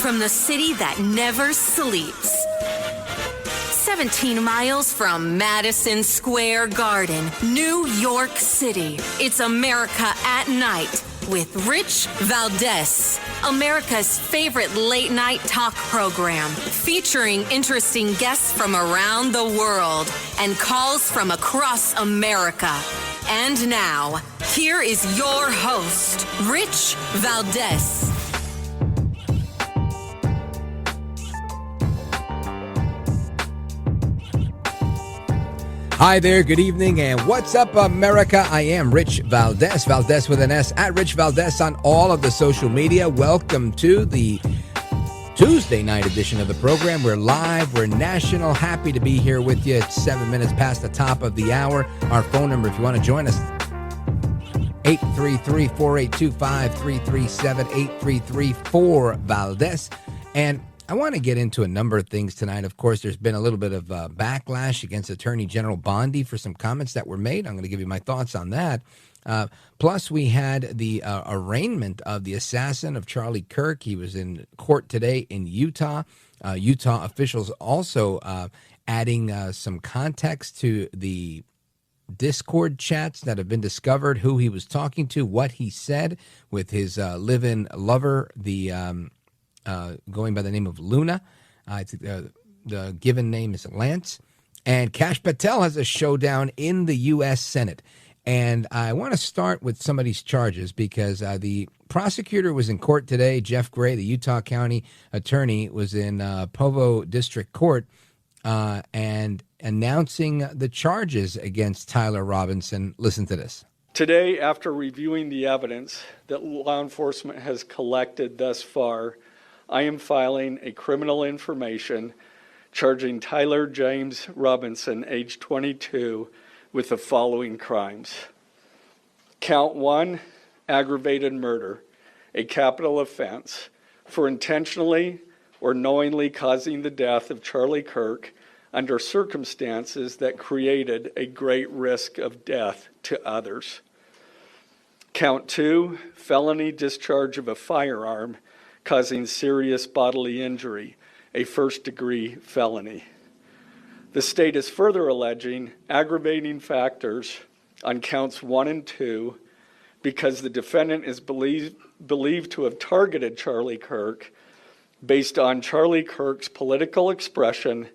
from the city that never sleeps. 17 miles from Madison Square Garden, New York City. It's America at Night with Rich Valdes, America's favorite late-night talk program, featuring interesting guests from around the world and calls from across America. And now, here is your host, Rich Valdes. Hi there, good evening, and what's up, America? I am Rich Valdes, Valdes with an S, at Rich Valdes on all of the social media. Welcome to the Tuesday night edition of the program. We're live, we're national, happy to be here with you. It's 7 minutes past the top of the hour. Our phone number, if you want to join us, 833-482-5337-833-4-Valdes. And I want to get into a number of things tonight. Of course, there's been a little bit of backlash against Attorney General Bondi for some comments that were made. I'm going to give you my thoughts on that. Plus, we had the arraignment of the assassin of Charlie Kirk. He was in court today in Utah. Utah officials also adding some context to the Discord chats that have been discovered, who he was talking to, what he said with his live-in lover, the going by the name of Luna. The given name is Lance. And Kash Patel has a showdown in the U.S. Senate. And I want to start with some of these charges because the prosecutor was in court today. Jeff Gray, the Utah County attorney, was in Provo District Court and announcing the charges against Tyler Robinson. Listen to this. Today, after reviewing the evidence that law enforcement has collected thus far, I am filing a criminal information charging Tyler James Robinson, age 22, with the following crimes. Count 1, aggravated murder, a capital offense, for intentionally or knowingly causing the death of Charlie Kirk under circumstances that created a great risk of death to others. Count 2, felony discharge of a firearm causing serious bodily injury, a first-degree felony. The state is further alleging aggravating factors on counts 1 and 2 because the defendant is believed to have targeted Charlie Kirk based on Charlie Kirk's political expression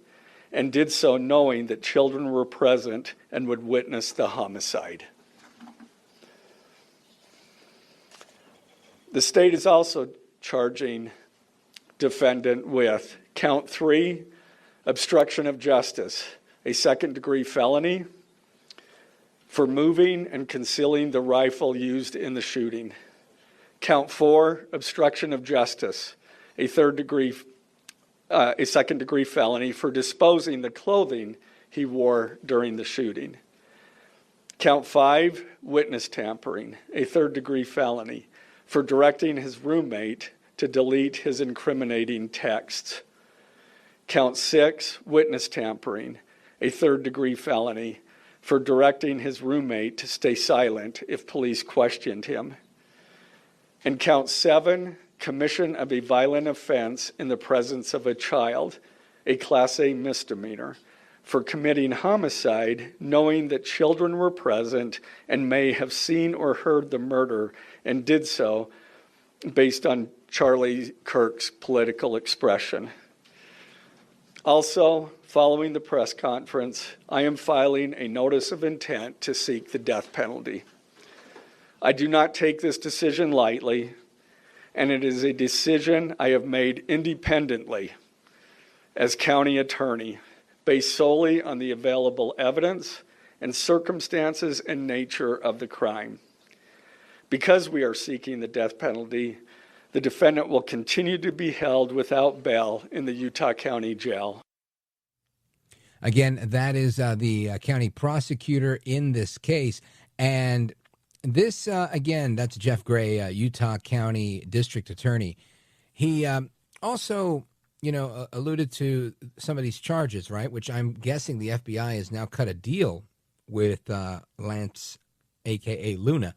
and did so knowing that children were present and would witness the homicide. The state is also charging defendant with count 3, obstruction of justice, a second-degree felony for moving and concealing the rifle used in the shooting. Count 4, obstruction of justice, a second-degree felony for disposing the clothing he wore during the shooting. Count 5, witness tampering, a third-degree felony for directing his roommate to delete his incriminating texts. Count 6, witness tampering, a third-degree felony for directing his roommate to stay silent if police questioned him. And count 7, commission of a violent offense in the presence of a child, a Class A misdemeanor, for committing homicide knowing that children were present and may have seen or heard the murder and did so based on Charlie Kirk's political expression. Also, following the press conference, I am filing a notice of intent to seek the death penalty. I do not take this decision lightly, and it is a decision I have made independently as county attorney, based solely on the available evidence and circumstances and nature of the crime. Because we are seeking the death penalty, the defendant will continue to be held without bail in the Utah County Jail. Again, that is the county prosecutor in this case. And this, again, that's Jeff Gray, Utah County District Attorney. He also, alluded to some of these charges, right, which I'm guessing the FBI has now cut a deal with Lance, a.k.a. Luna,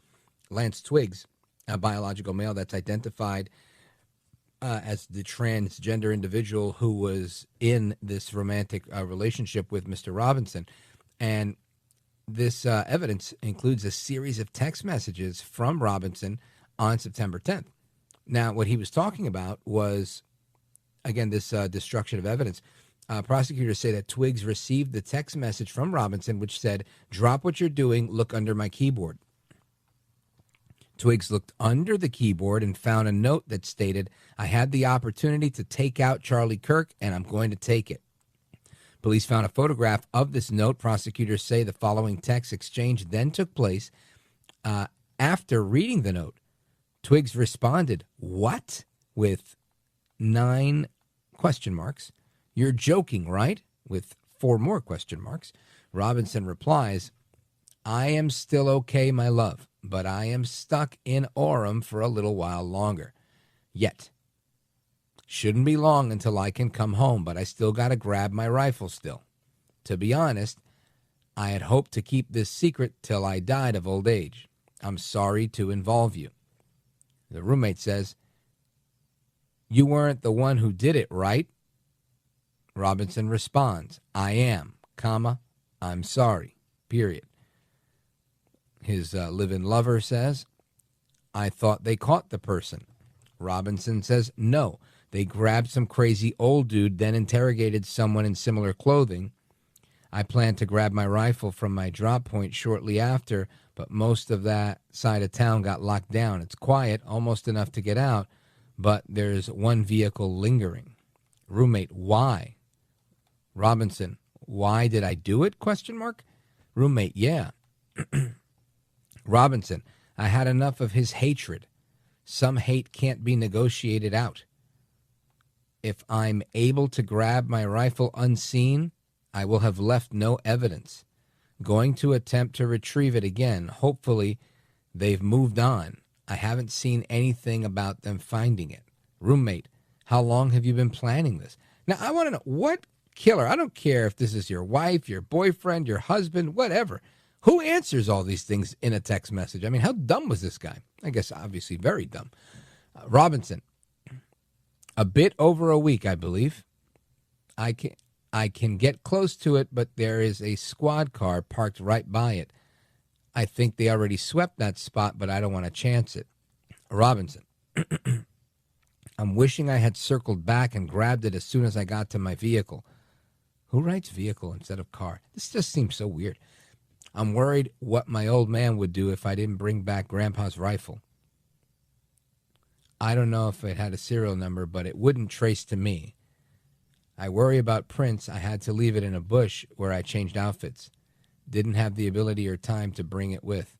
Lance Twiggs, a biological male that's identified as the transgender individual who was in this romantic relationship with Mr. Robinson. And this evidence includes a series of text messages from Robinson on September 10th. Now, what he was talking about was, again, this destruction of evidence. Prosecutors say that Twiggs received the text message from Robinson, which said, "Drop what you're doing, look under my keyboard." Twiggs looked under the keyboard and found a note that stated, "I had the opportunity to take out Charlie Kirk, and I'm going to take it." Police found a photograph of this note. Prosecutors say the following text exchange then took place. After reading the note, Twiggs responded, "What?" with 9 question marks. "You're joking, right?" with 4 more question marks. Robinson replies, "I am still okay, my love, but I am stuck in Orem for a little while longer. Yet. Shouldn't be long until I can come home, but I still got to grab my rifle still. To be honest, I had hoped to keep this secret till I died of old age. I'm sorry to involve you." The roommate says, "You weren't the one who did it, right?" Robinson responds, "I am, comma, I'm sorry, period." His live-in lover says, "I thought they caught the person." Robinson says, "No, they grabbed some crazy old dude, then interrogated someone in similar clothing. I planned to grab my rifle from my drop point shortly after, but most of that side of town got locked down. It's quiet, almost enough to get out, but there's one vehicle lingering." Roommate, "Why?" Robinson, "Why did I do it? Question mark. Roommate, "Yeah." Robinson, "I had enough of his hatred. Some hate can't be negotiated out. If I'm able to grab my rifle unseen, I will have left no evidence. Going to attempt to retrieve it again. Hopefully, they've moved on. I haven't seen anything about them finding it." Roommate, "How long have you been planning this?" Now, I want to know, what killer, I don't care if this is your wife, your boyfriend, your husband, whatever, who answers all these things in a text message? I mean, how dumb was this guy? I guess obviously very dumb. Robinson, "A bit over a week, I believe. I can get close to it, but there is a squad car parked right by it. I think they already swept that spot, but I don't want to chance it." Robinson, "I'm wishing I had circled back and grabbed it as soon as I got to my vehicle." Who writes vehicle instead of car? This just seems so weird. "I'm worried what my old man would do if I didn't bring back Grandpa's rifle. I don't know if it had a serial number, but it wouldn't trace to me. I worry about prints. I had to leave it in a bush where I changed outfits. Didn't have the ability or time to bring it with.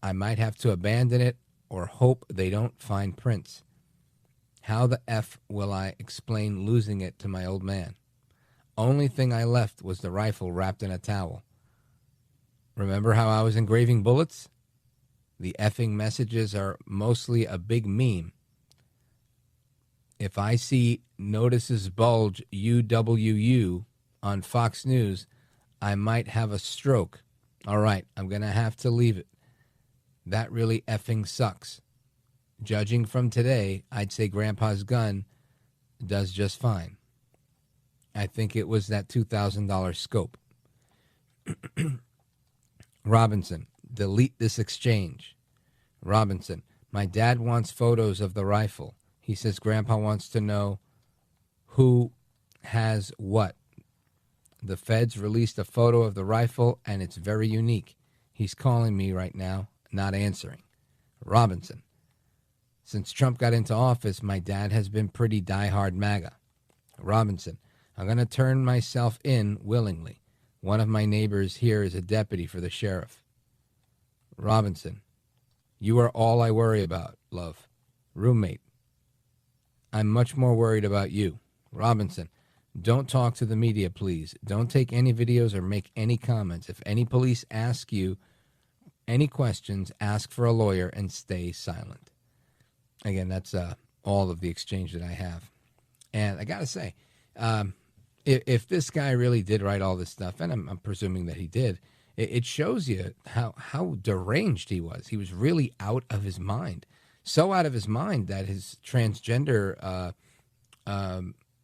I might have to abandon it or hope they don't find prints. How the F will I explain losing it to my old man? Only thing I left was the rifle wrapped in a towel. Remember how I was engraving bullets? The effing messages are mostly a big meme. If I see notices bulge UWU on Fox News, I might have a stroke. All right, I'm going to have to leave it. That really effing sucks. Judging from today, I'd say Grandpa's gun does just fine. I think it was that $2,000 scope." Robinson, "Delete this exchange." Robinson, "My dad wants photos of the rifle. He says Grandpa wants to know who has what. The feds released a photo of the rifle, and it's very unique. He's calling me right now, not answering." Robinson, "Since Trump got into office, my dad has been pretty diehard MAGA." Robinson, "I'm going to turn myself in willingly. One of my neighbors here is a deputy for the sheriff." Robinson, "You are all I worry about, love." Roommate, "I'm much more worried about you." Robinson, "Don't talk to the media, please. Don't take any videos or make any comments. If any police ask you any questions, ask for a lawyer and stay silent." Again, that's all of the exchange that I have. And I got to say, if this guy really did write all this stuff, and I'm presuming that he did, it shows you how deranged he was. He was really out of his mind so out of his mind that his transgender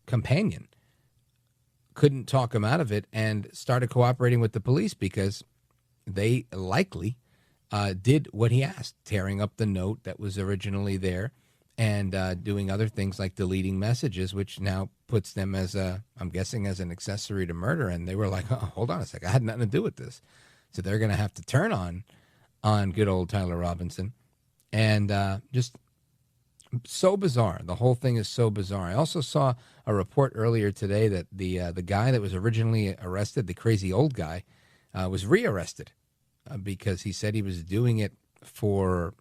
companion couldn't talk him out of it and started cooperating with the police because they likely did what he asked, tearing up the note that was originally there and doing other things like deleting messages, which now puts them as I'm guessing, as an accessory to murder. And they were like, oh, hold on a second, I had nothing to do with this. So they're going to have to turn on good old Tyler Robinson. And just so bizarre. The whole thing is so bizarre. I also saw a report earlier today that the guy that was originally arrested, the crazy old guy, was rearrested because he said he was doing it for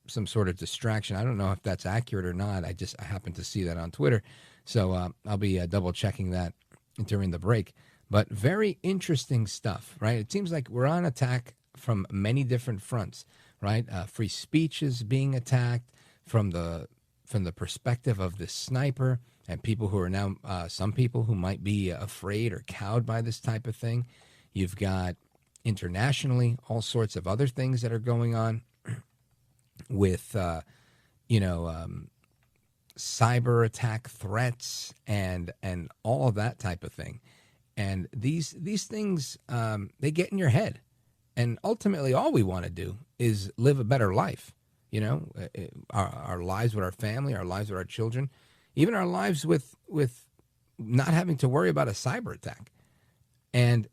some sort of distraction. I don't know if that's accurate or not. I happened to see that on Twitter. So I'll be double checking that during the break. But very interesting stuff, right? It seems like we're on attack from many different fronts, right? Free speech is being attacked from the perspective of this sniper and people who are now, some people who might be afraid or cowed by this type of thing. You've got internationally all sorts of other things that are going on with, cyber attack threats and all of that type of thing. And these things, they get in your head. And ultimately, all we want to do is live a better life. You know, our lives with our family, our lives with our children, even our lives with not having to worry about a cyber attack. And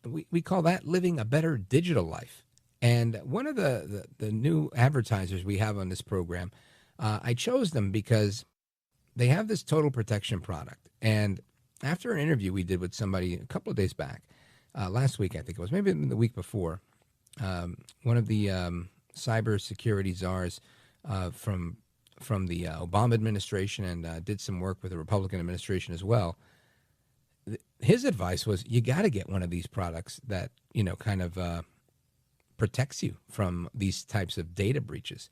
we call that living a better digital life. And one of the new advertisers we have on this program, I chose them because they have this total protection product. And after an interview we did with somebody a couple of days back, last week I think it was, maybe the week before, one of the cybersecurity czars from the Obama administration and did some work with the Republican administration as well. His advice was you got to get one of these products that, kind of protects you from these types of data breaches.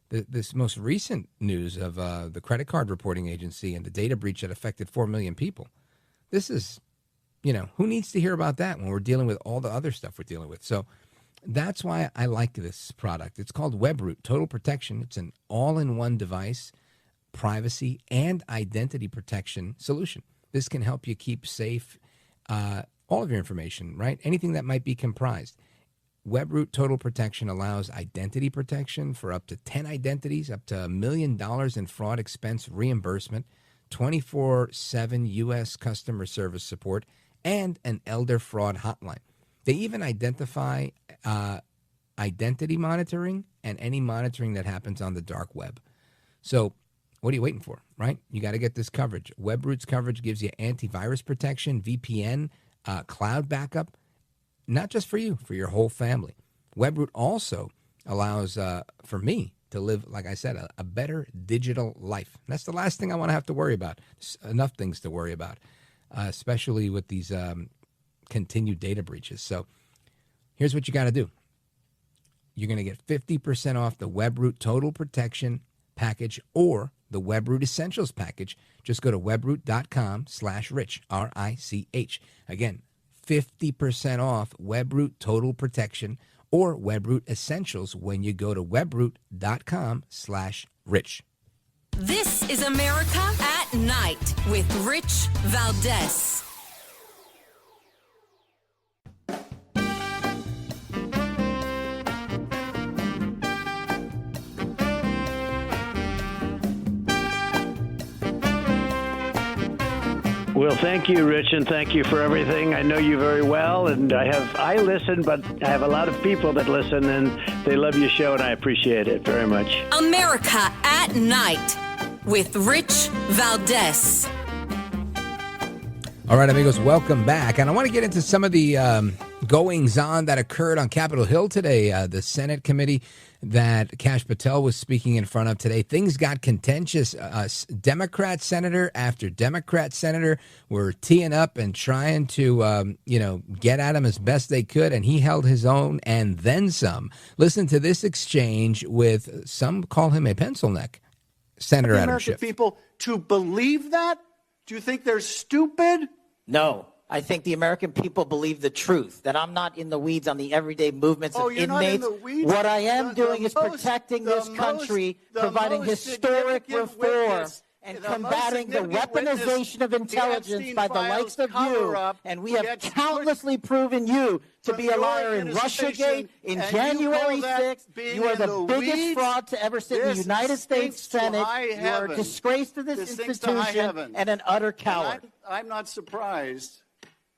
This most recent news of the credit card reporting agency and the data breach that affected 4 million people. This is, who needs to hear about that when we're dealing with all the other stuff we're dealing with? So that's why I like this product. It's called WebRoot Total Protection. It's an all-in-one device, privacy, and identity protection solution. This can help you keep safe all of your information, right? Anything that might be comprised. WebRoot Total Protection allows identity protection for up to 10 identities, up to $1 million in fraud expense reimbursement, 24/7 U.S. customer service support, and an elder fraud hotline. They even identify identity monitoring and any monitoring that happens on the dark web. So what are you waiting for, right? You got to get this coverage. WebRoot's coverage gives you antivirus protection, VPN, cloud backup, not just for you, for your whole family. WebRoot also allows for me to live, like I said, a better digital life. And that's the last thing I want to have to worry about. There's enough things to worry about, especially with these continued data breaches. So here's what you got to do. You're going to get 50% off the WebRoot Total Protection package or the WebRoot Essentials package. Just go to webroot.com/rich, RICH. Again, 50% off WebRoot Total Protection or WebRoot Essentials when you go to webroot.com/rich. This is America at Night with Rich Valdes. Well, thank you, Rich, and thank you for everything. I know you very well, and I listen, but I have a lot of people that listen, and they love your show, and I appreciate it very much. America at Night with Rich Valdes. All right, amigos, welcome back. And I want to get into some of the goings-on that occurred on Capitol Hill today. The Senate committee that Kash Patel was speaking in front of today. Things got contentious. Democrat senator after Democrat senator were teeing up and trying to, get at him as best they could, and he held his own and then some. Listen to this exchange with, some call him a pencil neck, Senator Adam Schiff. American people to believe that? Do you think they're stupid? No. I think the American people believe the truth, that I'm not in the weeds on the everyday movements of you're inmates. not in the weeds. What I am doing is protecting this country, providing historic reform, and combating the weaponization of intelligence by the likes of you. And we have countlessly proven you to be a liar in Russiagate, in January 6th. You are the biggest fraud to ever sit in the United States Senate. You are a disgrace to this institution and an utter coward. I'm not surprised.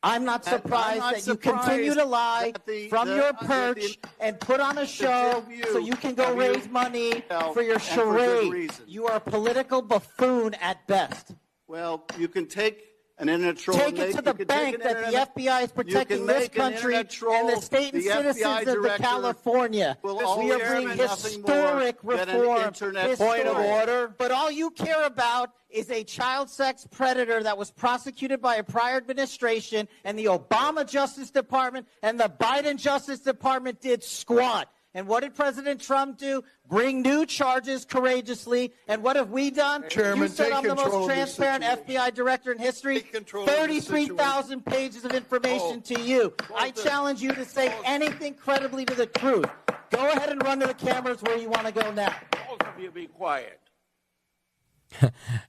I'm not surprised that you continue to lie from your perch and put on a show so you can go raise money for your charade. You are a political buffoon at best. Well, you can take an internet troll. Take it to the bank that the FBI is protecting this country and the state and citizens of California. We are bringing historic reform. Point of order. But all you care about is a child sex predator that was prosecuted by a prior administration, and the Obama Justice Department and the Biden Justice Department did squat. And what did President Trump do? Bring new charges courageously. And what have we done? Chairman, you said I'm the most transparent FBI director in history. 33,000 pages of information to you. I challenge you to say anything credibly to the truth. Go ahead and run to the cameras where you want to go now. Both of you be quiet.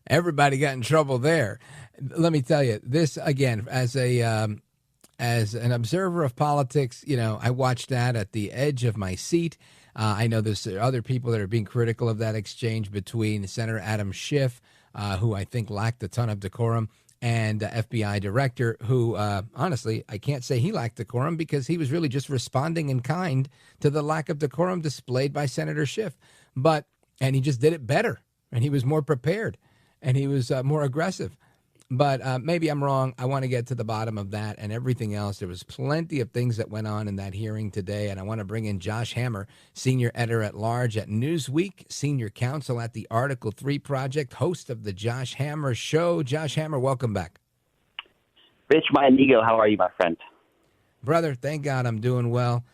Everybody got in trouble there. Let me tell you, this, again, as an observer of politics, I watched that at the edge of my seat. I know there's other people that are being critical of that exchange between Senator Adam Schiff, who I think lacked a ton of decorum, and FBI director, who, honestly, I can't say he lacked decorum because he was really just responding in kind to the lack of decorum displayed by Senator Schiff. And he just did it better, and he was more prepared, and he was more aggressive. But maybe I'm wrong. I want to get to the bottom of that and everything else. There was plenty of things that went on in that hearing today, and I want to bring in Josh Hammer, senior editor-at-large at Newsweek, senior counsel at the Article 3 Project, host of the Josh Hammer Show. Josh Hammer, welcome back. Rich, my amigo, how are you, my friend? Brother, thank God I'm doing well.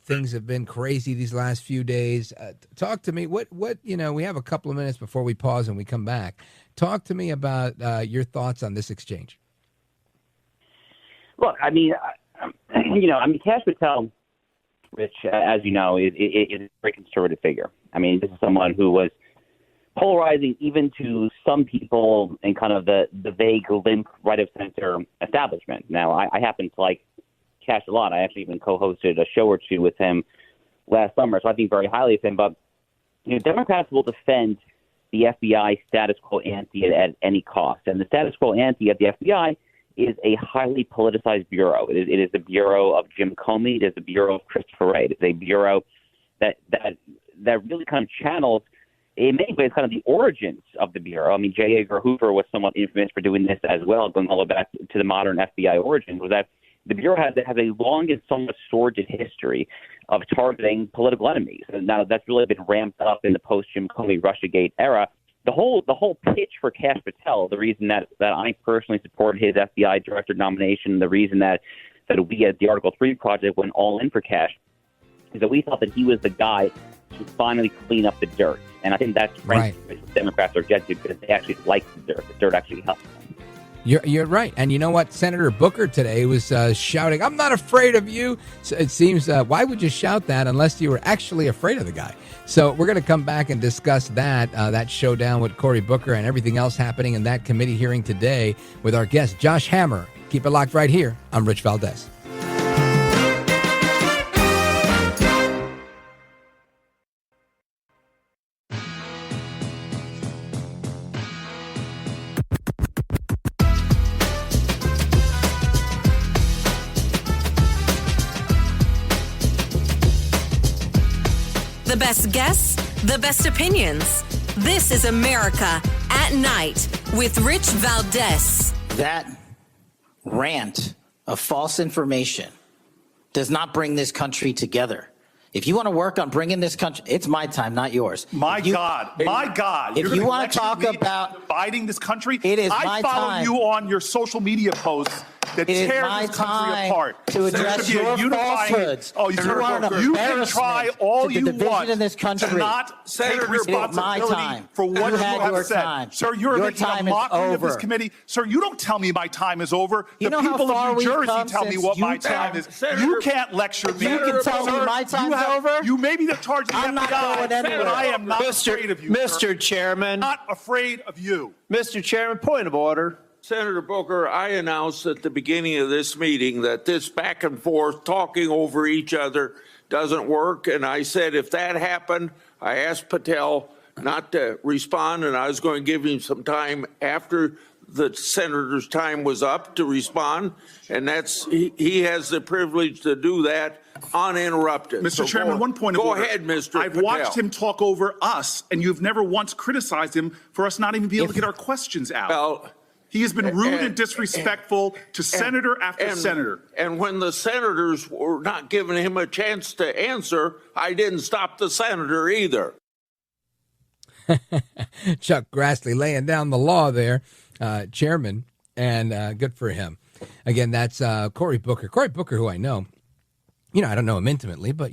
Things have been crazy these last few days. Talk to me. What we have a couple of minutes before we pause and we come back. Talk to me about your thoughts on this exchange. Look, Kash Patel, Rich, as you know, is a very conservative figure. I mean, this is someone who was polarizing even to some people in kind of the vague, limp, right-of-center establishment. Now, I happen to like Kash a lot. I actually even co-hosted a show or two with him last summer, so I think very highly of him. But Democrats will defend the FBI status quo ante at any cost. And the status quo ante at the FBI is a highly politicized bureau. It is the bureau of Jim Comey. It is the bureau of Christopher Wray. It is a bureau that really kind of channels, in many ways, kind of the origins of the bureau. I mean, J. Edgar Hoover was somewhat infamous for doing this as well, going all the way back to the modern FBI origins, was that the bureau has a long and somewhat sordid history of targeting political enemies. And now that's really been ramped up in the post-Jim Comey Russiagate era. The whole pitch for Kash Patel, the reason that I personally support his FBI director nomination, the reason that we at the Article 3 Project went all in for Kash, is that we thought that he was the guy to finally clean up the dirt. And I think that's frankly what Democrats are getting to, because they actually like the dirt. The dirt actually helps them. You're right. And you know what? Senator Booker today was shouting, "I'm not afraid of you." So it seems, why would you shout that unless you were actually afraid of the guy? So we're going to come back and discuss that showdown with Cory Booker and everything else happening in that committee hearing today with our guest, Josh Hammer. Keep it locked right here. I'm Rich Valdes. The best guests, the best opinions. This is America at Night with Rich Valdes. That rant of false information does not bring this country together. If you want to work on bringing this country, it's my time, not yours. My God. If you want to talk about dividing this country, it is my I follow time. you on your social media posts It is my time to address your falsehoods. Oh, you can try all you want in this country. to not take responsibility for what you have said. Sir, you're making a mockery of this committee. Sir, you don't tell me my time is over. The people of New Jersey tell me what my time is. You can't lecture me. You can tell me my time's over? You may be the charge of the FBI, not going anywhere. but I am not afraid of you, Mr. Chairman. Not afraid of you. Mr. Chairman, point of order. Senator Booker, I announced at the beginning of this meeting that this back and forth talking over each other doesn't work. And I said if that happened, I asked Patel not to respond, and I was going to give him some time after the senator's time was up to respond. And he has the privilege to do that uninterrupted. Mr. Chairman, one point of order. Go ahead, Mr. I've watched him talk over us, and you've never once criticized him for us not even being able to get our questions out. Well, he has been rude and disrespectful to senator after senator. And when the senators were not giving him a chance to answer, I didn't stop the senator either. Chuck Grassley laying down the law there, chairman, and good for him. Again, that's Cory Booker. Cory Booker, who I know, I don't know him intimately, but,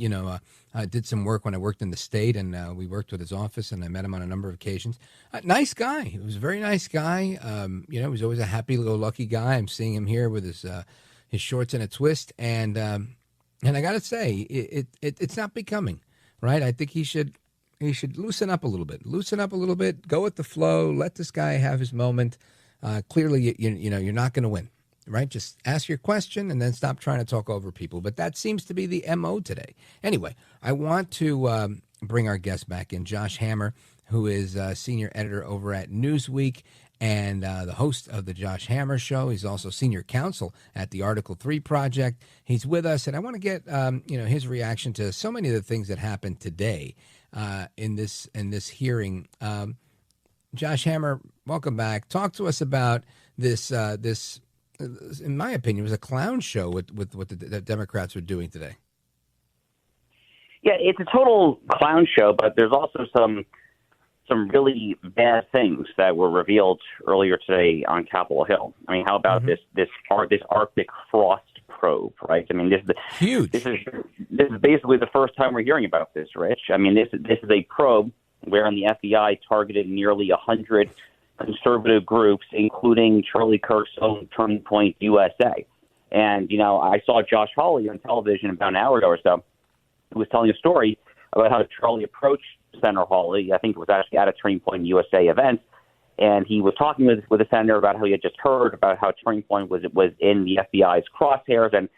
I did some work when I worked in the state, and we worked with his office, and I met him on a number of occasions. Nice guy. He was a very nice guy. He was always a happy-go-lucky guy. I'm seeing him here with his shorts in a twist, and I got to say, it's not becoming, right? I think he should loosen up a little bit, go with the flow, let this guy have his moment. Clearly, you're not going to win. Right? Just ask your question and then stop trying to talk over people. But that seems to be the MO today. Anyway, I want to bring our guest back in, Josh Hammer, who is senior editor over at Newsweek and the host of the Josh Hammer Show. He's also senior counsel at the Article 3 Project. He's with us, and I want to get his reaction to so many of the things that happened today in this hearing. Josh Hammer, welcome back. Talk to us about this. In my opinion, was a clown show with what the Democrats were doing today. Yeah, it's a total clown show, but there's also some really bad things that were revealed earlier today on Capitol Hill. I mean, how about this Arctic frost probe, right? I mean, this is huge. This is basically the first time we're hearing about this, Rich. I mean, this is a probe wherein the FBI targeted nearly 100 conservative groups, including Charlie Kirk's own Turning Point USA. And, I saw Josh Hawley on television about an hour ago or so, who was telling a story about how Charlie approached Senator Hawley. I think it was actually at a Turning Point USA event. And he was talking with the senator about how he had just heard about how Turning Point was in the FBI's crosshairs. And,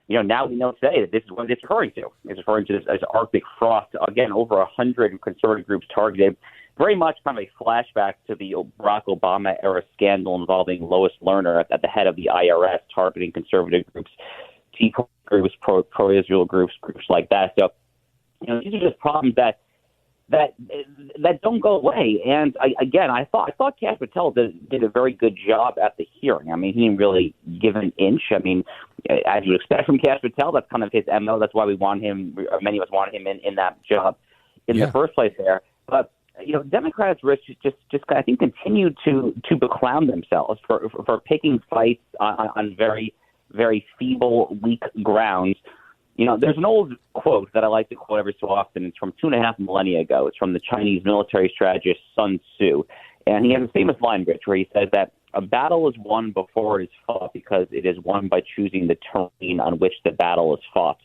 now we know today that this is what it's referring to. It's referring to this as Arctic frost. Again, over 100 conservative groups targeted. Very much kind of a flashback to the Barack Obama-era scandal involving Lois Lerner at the head of the IRS, targeting conservative groups, Tea Party groups, pro-Israel groups like that. So, these are just problems that don't go away. And I thought Kash Patel did a very good job at the hearing. I mean, he didn't really give an inch. I mean, as you expect from Kash Patel, that's kind of his MO. That's why we want him. Many of us wanted him in that job in the first place there. But Democrats, Rich, just I think continue to beclown themselves for picking fights on very, very feeble, weak grounds. There's an old quote that I like to quote every so often. It's from 2.5 millennia ago. It's from the Chinese military strategist Sun Tzu. And he has a famous line, Rich, where he says that a battle is won before it is fought because it is won by choosing the terrain on which the battle is fought.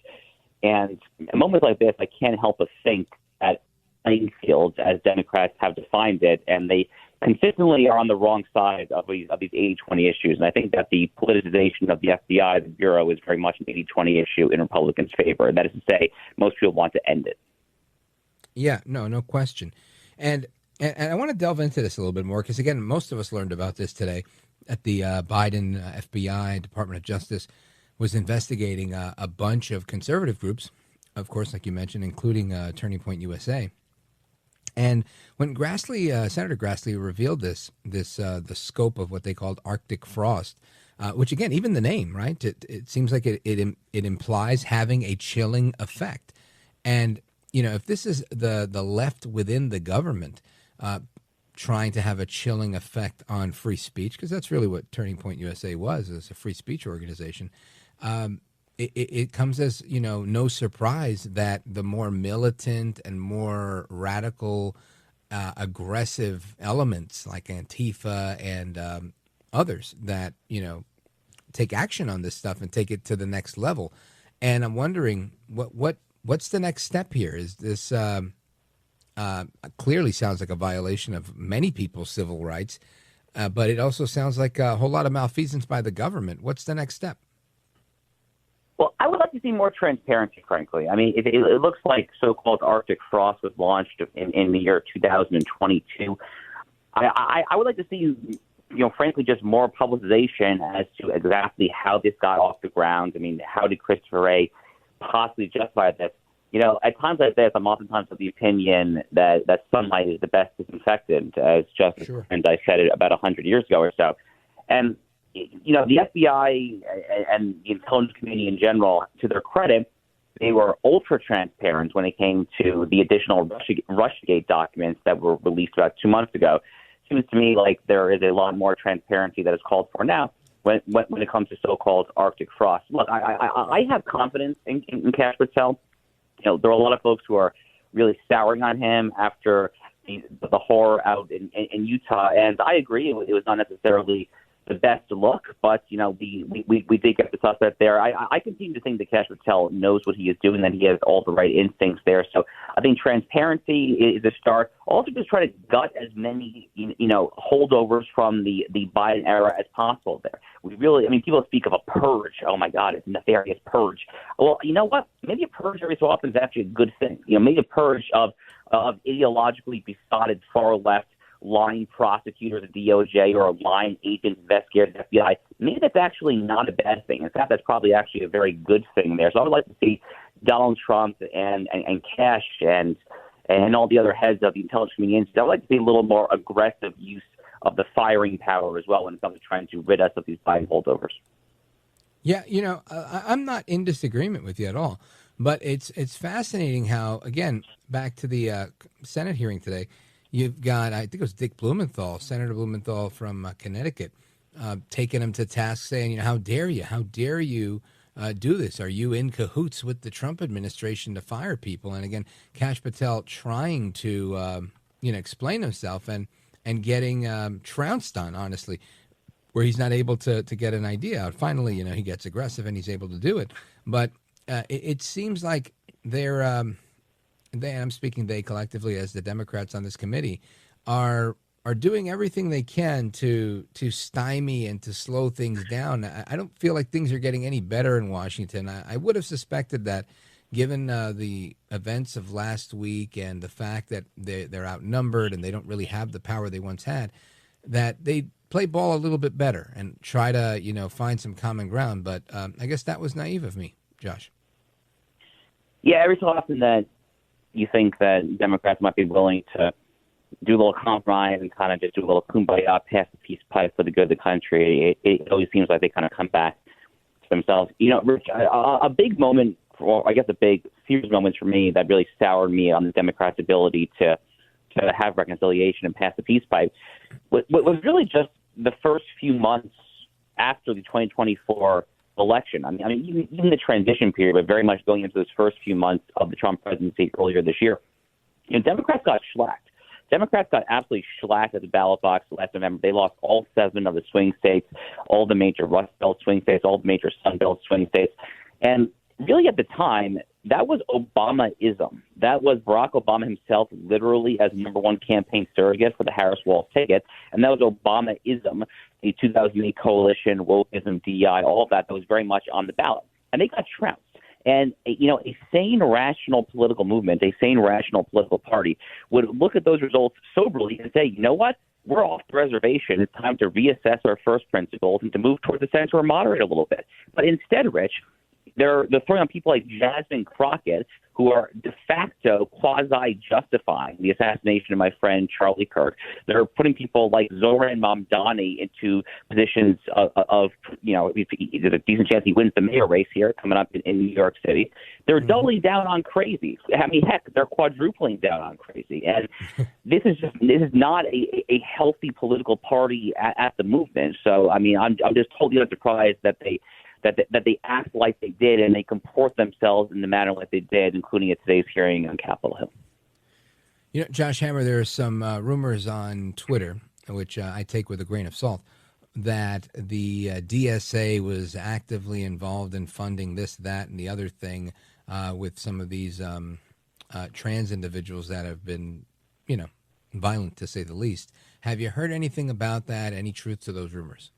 And at moments like this, I can't help but think that playing fields, as Democrats have defined it, and they consistently are on the wrong side of these 80-20 issues. And I think that the politicization of the FBI, the Bureau, is very much an 80-20 issue in Republicans' favor. That is to say, most people want to end it. Yeah, no question. And I want to delve into this a little bit more because, again, most of us learned about this today at the Biden FBI, Department of Justice, was investigating a bunch of conservative groups, of course, like you mentioned, including Turning Point USA. And when Senator Grassley revealed the scope of what they called Arctic frost, which again, even the name, right? It seems like it implies having a chilling effect. And if this is the left within the government trying to have a chilling effect on free speech, because that's really what Turning Point USA was, as a free speech organization. It comes as, no surprise that the more militant and more radical, aggressive elements like Antifa and others that, take action on this stuff and take it to the next level. And I'm wondering what's the next step here? Is this clearly sounds like a violation of many people's civil rights, but it also sounds like a whole lot of malfeasance by the government. What's the next step? Well, I would like to see more transparency, frankly. I mean, it looks like so-called Arctic Frost was launched in the year 2022. I would like to see, frankly, just more publicization as to exactly how this got off the ground. I mean, how did Christopher Wray possibly justify this? At times like this, I'm oftentimes of the opinion that sunlight is the best disinfectant, as Justice Brandeis said it about 100 years ago or so. And the FBI and the intelligence community in general, to their credit, they were ultra transparent when it came to the additional Russiagate documents that were released about 2 months ago. It seems to me like there is a lot more transparency that is called for now when it comes to so-called Arctic Frost. Look, I have confidence in Kash Patel. There are a lot of folks who are really souring on him after the horror out in Utah, and I agree it was not necessarily the best look, but we did get the suspect there. I continue to think that Kash Patel knows what he is doing, that he has all the right instincts there. So I think transparency is a start. Also, just try to gut as many holdovers from the Biden era as possible there. People speak of a purge. Oh my God, it's a nefarious purge. Well, you know what? Maybe a purge every so often is actually a good thing. Maybe a purge of ideologically besotted far left line prosecutors at DOJ or line agents, investigators at FBI. Maybe that's actually not a bad thing. In fact, that's probably actually a very good thing there. So I would like to see Donald Trump and Kash and all the other heads of the intelligence community. I would like to see a little more aggressive use of the firing power as well when it comes to trying to rid us of these Biden holdovers. Yeah, I'm not in disagreement with you at all, but it's fascinating how, again, back to the Senate hearing today, you've got, I think it was Senator Blumenthal from Connecticut, taking him to task saying, how dare you do this? Are you in cahoots with the Trump administration to fire people? And again, Kash Patel trying to, explain himself and getting trounced on, honestly, where he's not able to get an idea out. Finally, he gets aggressive and he's able to do it. But it seems like they're, I'm speaking they collectively as the Democrats on this committee, are doing everything they can to stymie and to slow things down. I don't feel like things are getting any better in Washington. I would have suspected that, given the events of last week and the fact that they're outnumbered and they don't really have the power they once had, that they'd play ball a little bit better and try to find some common ground. But I guess that was naive of me, Josh. Yeah, every so often that you think that Democrats might be willing to do a little compromise and kind of just do a little kumbaya, pass the peace pipe for the good of the country, it always seems like they kind of come back to themselves. Rich, a big moment, or I guess a big serious moment for me that really soured me on the Democrats' ability to have reconciliation and pass the peace pipe was really just the first few months after the 2024 election. I mean, even the transition period, but very much going into those first few months of the Trump presidency earlier this year. Democrats got shellacked. Democrats got absolutely shellacked at the ballot box last November. They lost all 7 of the swing states, all the major Rust Belt swing states, all the major Sun Belt swing states. And really at the time, that was Obama-ism. That was Barack Obama himself literally as number one campaign surrogate for the Harris-Walz ticket. And that was Obama-ism, the 2008 coalition, wokeism, DEI, all of that was very much on the ballot. And they got trounced. And, a sane, rational political movement, a sane, rational political party would look at those results soberly and say, you know what? We're off the reservation. It's time to reassess our first principles and to move toward the center or moderate a little bit. But instead, Rich, they're throwing on people like Jasmine Crockett, who are de facto quasi-justifying the assassination of my friend Charlie Kirk. They're putting people like Zoran Mamdani into positions of there's a decent chance he wins the mayor race here coming up in New York City. They're doubling down on crazy. I mean, heck, they're quadrupling down on crazy. And this is not a healthy political party at the movement. So, I mean, I'm just totally unsurprised that they act like they did and they comport themselves in the manner like they did, including at today's hearing on Capitol Hill. You know, Josh Hammer, there are some rumors on Twitter, which I take with a grain of salt, that the DSA was actively involved in funding this, that, and the other thing with some of these trans individuals that have been, violent to say the least. Have you heard anything about that? Any truth to those rumors?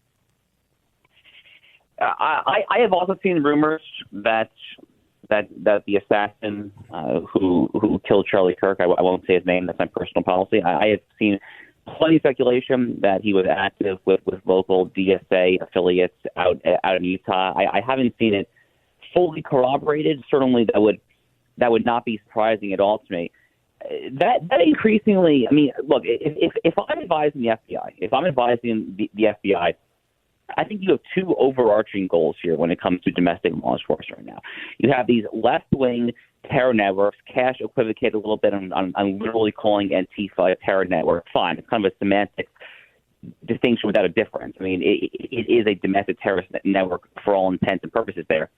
I have also seen rumors that the assassin who killed Charlie Kirk, I won't say his name, that's my personal policy. I have seen plenty of speculation that he was active with local DSA affiliates out in Utah. I haven't seen it fully corroborated. Certainly that would not be surprising at all to me. That increasingly, I mean, look, if I'm advising the FBI, if I'm advising the FBI, I think you have two overarching goals here when it comes to domestic law enforcement right now. You have these left-wing terror networks. Kash equivocated a little bit on literally calling Antifa a terror network. Fine. It's kind of a semantic distinction without a difference. I mean, it is a domestic terrorist network for all intents and purposes there.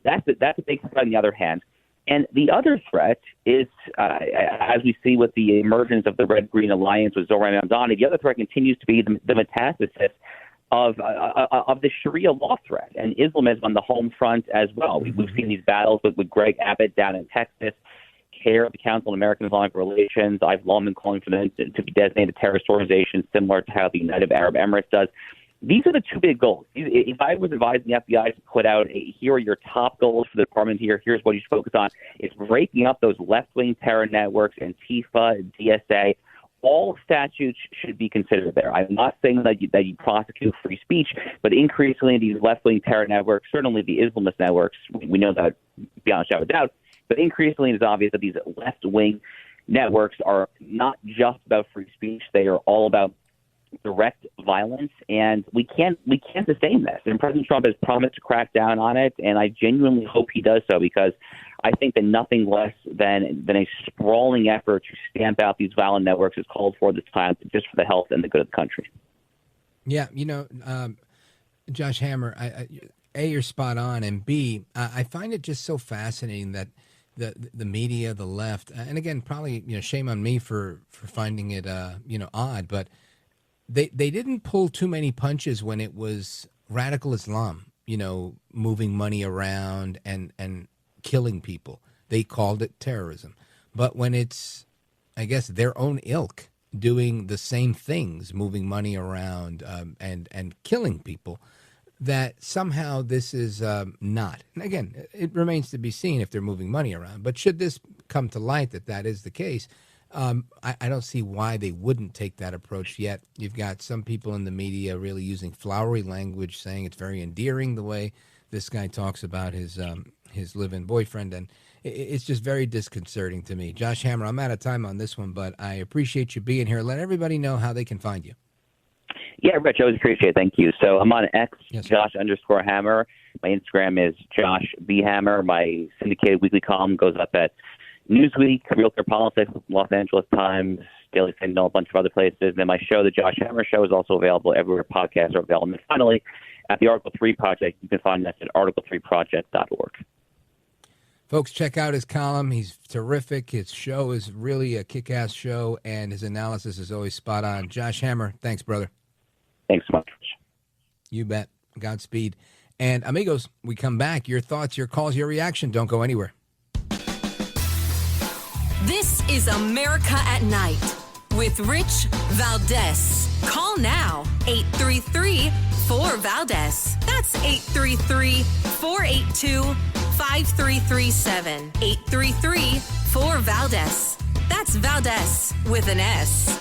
That's a big threat on the other hand. And the other threat is, as we see with the emergence of the Red-Green Alliance with Zoran Mamdani, the other threat continues to be the metastasis of the Sharia law threat and Islamism on the home front as well. We've seen these battles with Greg Abbott down in Texas, CAIR, the Council on American Islamic Relations. I've long been calling for them to be designated a terrorist organization, similar to how the United Arab Emirates does. These are the two big goals. If I was advising the FBI to put out here are your top goals for the department here's what you should focus on, it's breaking up those left-wing terror networks, Antifa, DSA. All statutes should be considered there. I'm not saying that you prosecute free speech, but increasingly these left-wing terror networks, certainly the Islamist networks, we know that beyond a shadow of a doubt, but increasingly it's obvious that these left-wing networks are not just about free speech. They are all about direct violence, and we can't sustain this. And President Trump has promised to crack down on it, and I genuinely hope he does so, because I think that nothing less than a sprawling effort to stamp out these violent networks is called for this time, just for the health and the good of the country. Yeah, Josh Hammer, A, you're spot on, and B, I find it just so fascinating that the media, the left, and again, probably shame on me for finding it odd, but they didn't pull too many punches when it was radical Islam, moving money around and killing people. They called it terrorism. But when it's, I guess, their own ilk doing the same things, moving money around and killing people, that somehow this is not. And again, it remains to be seen if they're moving money around. But should this come to light that is the case, I don't see why they wouldn't take that approach yet. You've got some people in the media really using flowery language, saying it's very endearing the way this guy talks about his live-in boyfriend, and it's just very disconcerting to me. Josh Hammer, I'm out of time on this one, but I appreciate you being here. Let everybody know how they can find you. Yeah, Rich, I always appreciate it. Thank you. So I'm on X, yes, Josh_Hammer. My Instagram is Josh B. Hammer. My syndicated weekly column goes up at Newsweek, Real Clear Politics, Los Angeles Times, Daily Sentinel, a bunch of other places. And then my show, The Josh Hammer Show, is also available everywhere podcasts are available. And finally, at the Article 3 Project, you can find us at article3project.org. Folks, check out his column. He's terrific. His show is really a kick-ass show, and his analysis is always spot on. Josh Hammer, thanks, brother. Thanks so much. You bet. Godspeed. And amigos, we come back. Your thoughts, your calls, your reaction. Don't go anywhere. This is America at Night with Rich Valdes. Call now, 833-4-VALDES. That's 833-482-5337. 833-4-VALDES. That's Valdes with an S.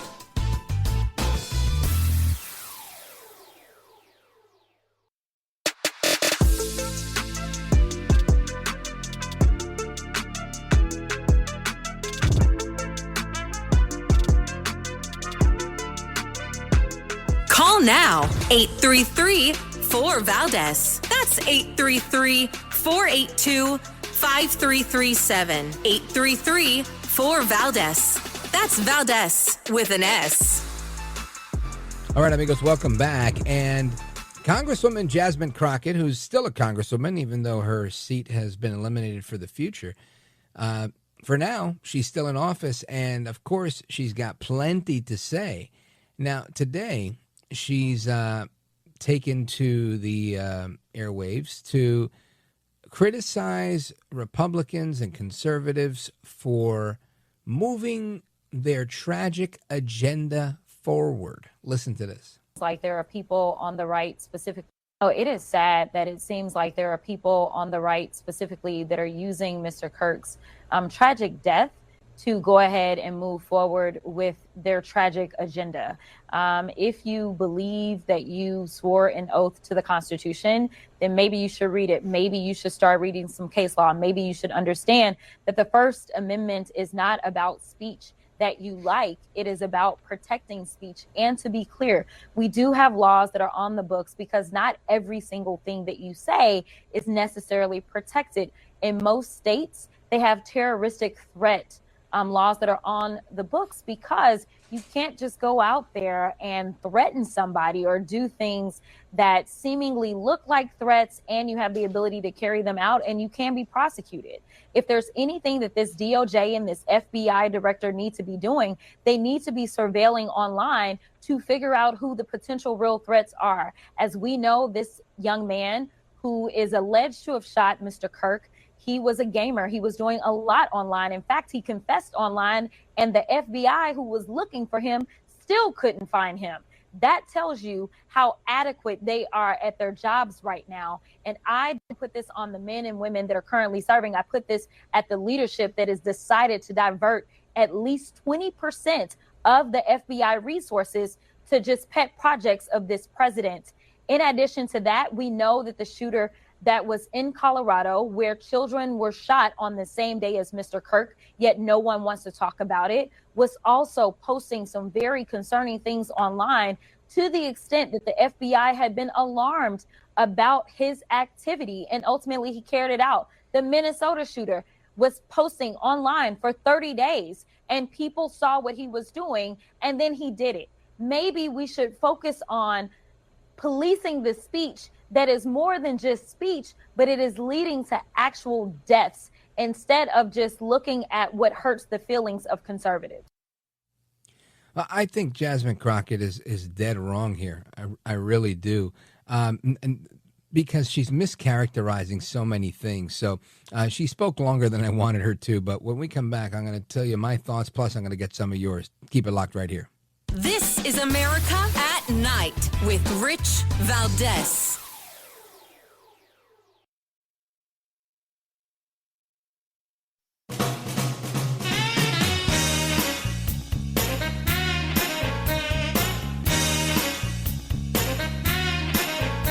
now. 833-4-VALDES. That's 833-482-5337. 833-4-VALDES. That's Valdes with an S. All right, amigos, welcome back. And Congresswoman Jasmine Crockett, who's still a congresswoman, even though her seat has been eliminated for the future, for now, she's still in office. And, of course, she's got plenty to say. Now, today, she's taken to the airwaves to criticize Republicans and conservatives for moving their tragic agenda forward. Listen to this. Like there are people on the right specifically. Oh, it is sad that it seems like there are people on the right specifically that are using Mr. Kirk's tragic death to go ahead and move forward with their tragic agenda. If you believe that you swore an oath to the Constitution, then maybe you should read it. Maybe you should start reading some case law. Maybe you should understand that the First Amendment is not about speech that you like. It is about protecting speech. And to be clear, we do have laws that are on the books because not every single thing that you say is necessarily protected. In most states, they have terroristic threat laws that are on the books because you can't just go out there and threaten somebody or do things that seemingly look like threats, and you have the ability to carry them out and you can be prosecuted. If there's anything that this DOJ and this FBI director need to be doing, they need to be surveilling online to figure out who the potential real threats are. As we know, this young man who is alleged to have shot Mr. Kirk, he was a gamer. He was doing a lot online. In fact, he confessed online, and the FBI who was looking for him still couldn't find him. That tells you how adequate they are at their jobs right now. And I put this on the men and women that are currently serving. I put this at the leadership that has decided to divert at least 20% of the FBI resources to just pet projects of this president. In addition to that, we know that the shooter that was in Colorado, where children were shot on the same day as Mr. Kirk, yet no one wants to talk about it, was also posting some very concerning things online to the extent that the FBI had been alarmed about his activity, and ultimately he carried it out. The Minnesota shooter was posting online for 30 days, and people saw what he was doing, and then he did it. Maybe we should focus on policing the speech that is more than just speech, but it is leading to actual deaths instead of just looking at what hurts the feelings of conservatives. I think Jasmine Crockett is dead wrong here. I really do. And because she's mischaracterizing so many things. So she spoke longer than I wanted her to, but when we come back, I'm going to tell you my thoughts, plus I'm going to get some of yours. Keep it locked right here. This is America at Night with Rich Valdes.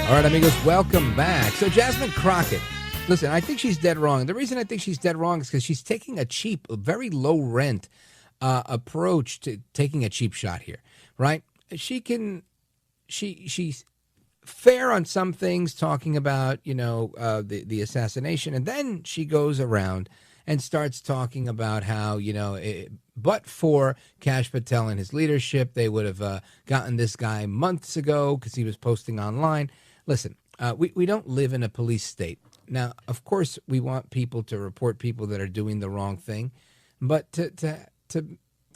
All right, amigos, welcome back. So Jasmine Crockett, listen, I think she's dead wrong. The reason I think she's dead wrong is because she's taking a cheap, very low rent approach to taking a cheap shot here, right? She's fair on some things, talking about, the assassination, and then she goes around and starts talking about how, but for Kash Patel and his leadership, they would have gotten this guy months ago because he was posting online. Listen, we don't live in a police state. Now, of course, we want people to report people that are doing the wrong thing, but to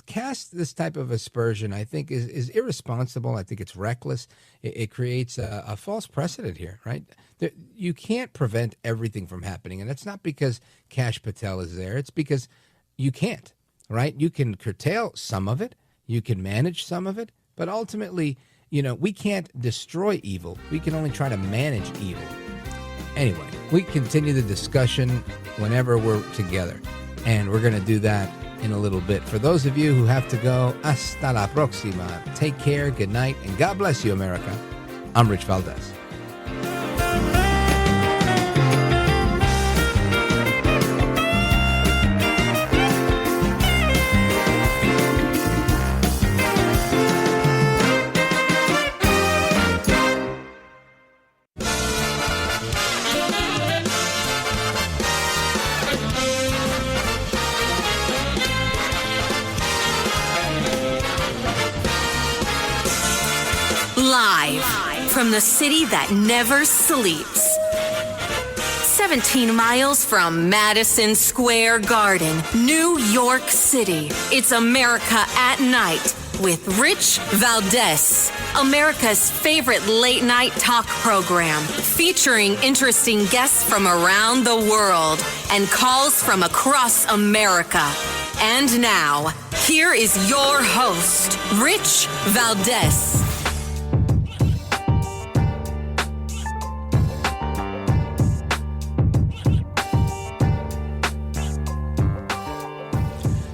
cast this type of aspersion, I think, is irresponsible. I think it's reckless. It creates a false precedent here, right? You can't prevent everything from happening, and that's not because Kash Patel is there. It's because you can't, right? You can curtail some of it. You can manage some of it, but ultimately, we can't destroy evil. We can only try to manage evil. Anyway, we continue the discussion whenever we're together, and we're going to do that in a little bit. For those of you who have to go, hasta la próxima. Take care, good night, and God bless you, America. I'm Rich Valdes. from the city that never sleeps. 17 miles from Madison Square Garden, New York City. It's America at Night with Rich Valdes, America's favorite late-night talk program, featuring interesting guests from around the world and calls from across America. And now, here is your host, Rich Valdes.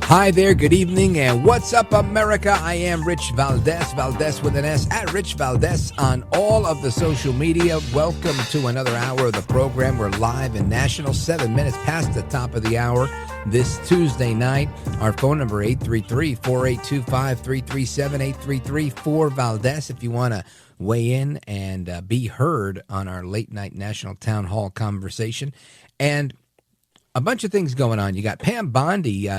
Hi there, good evening, and what's up, America? I am Rich Valdes, Valdes with an S, at Rich Valdes on all of the social media. Welcome to another hour of the program. We're live and national, 7 minutes past the top of the hour this Tuesday night. Our phone number, 833-4825-337, 833-4-VALDES, if you want to weigh in and be heard on our late-night national town hall conversation. And a bunch of things going on. You got Pam Bondi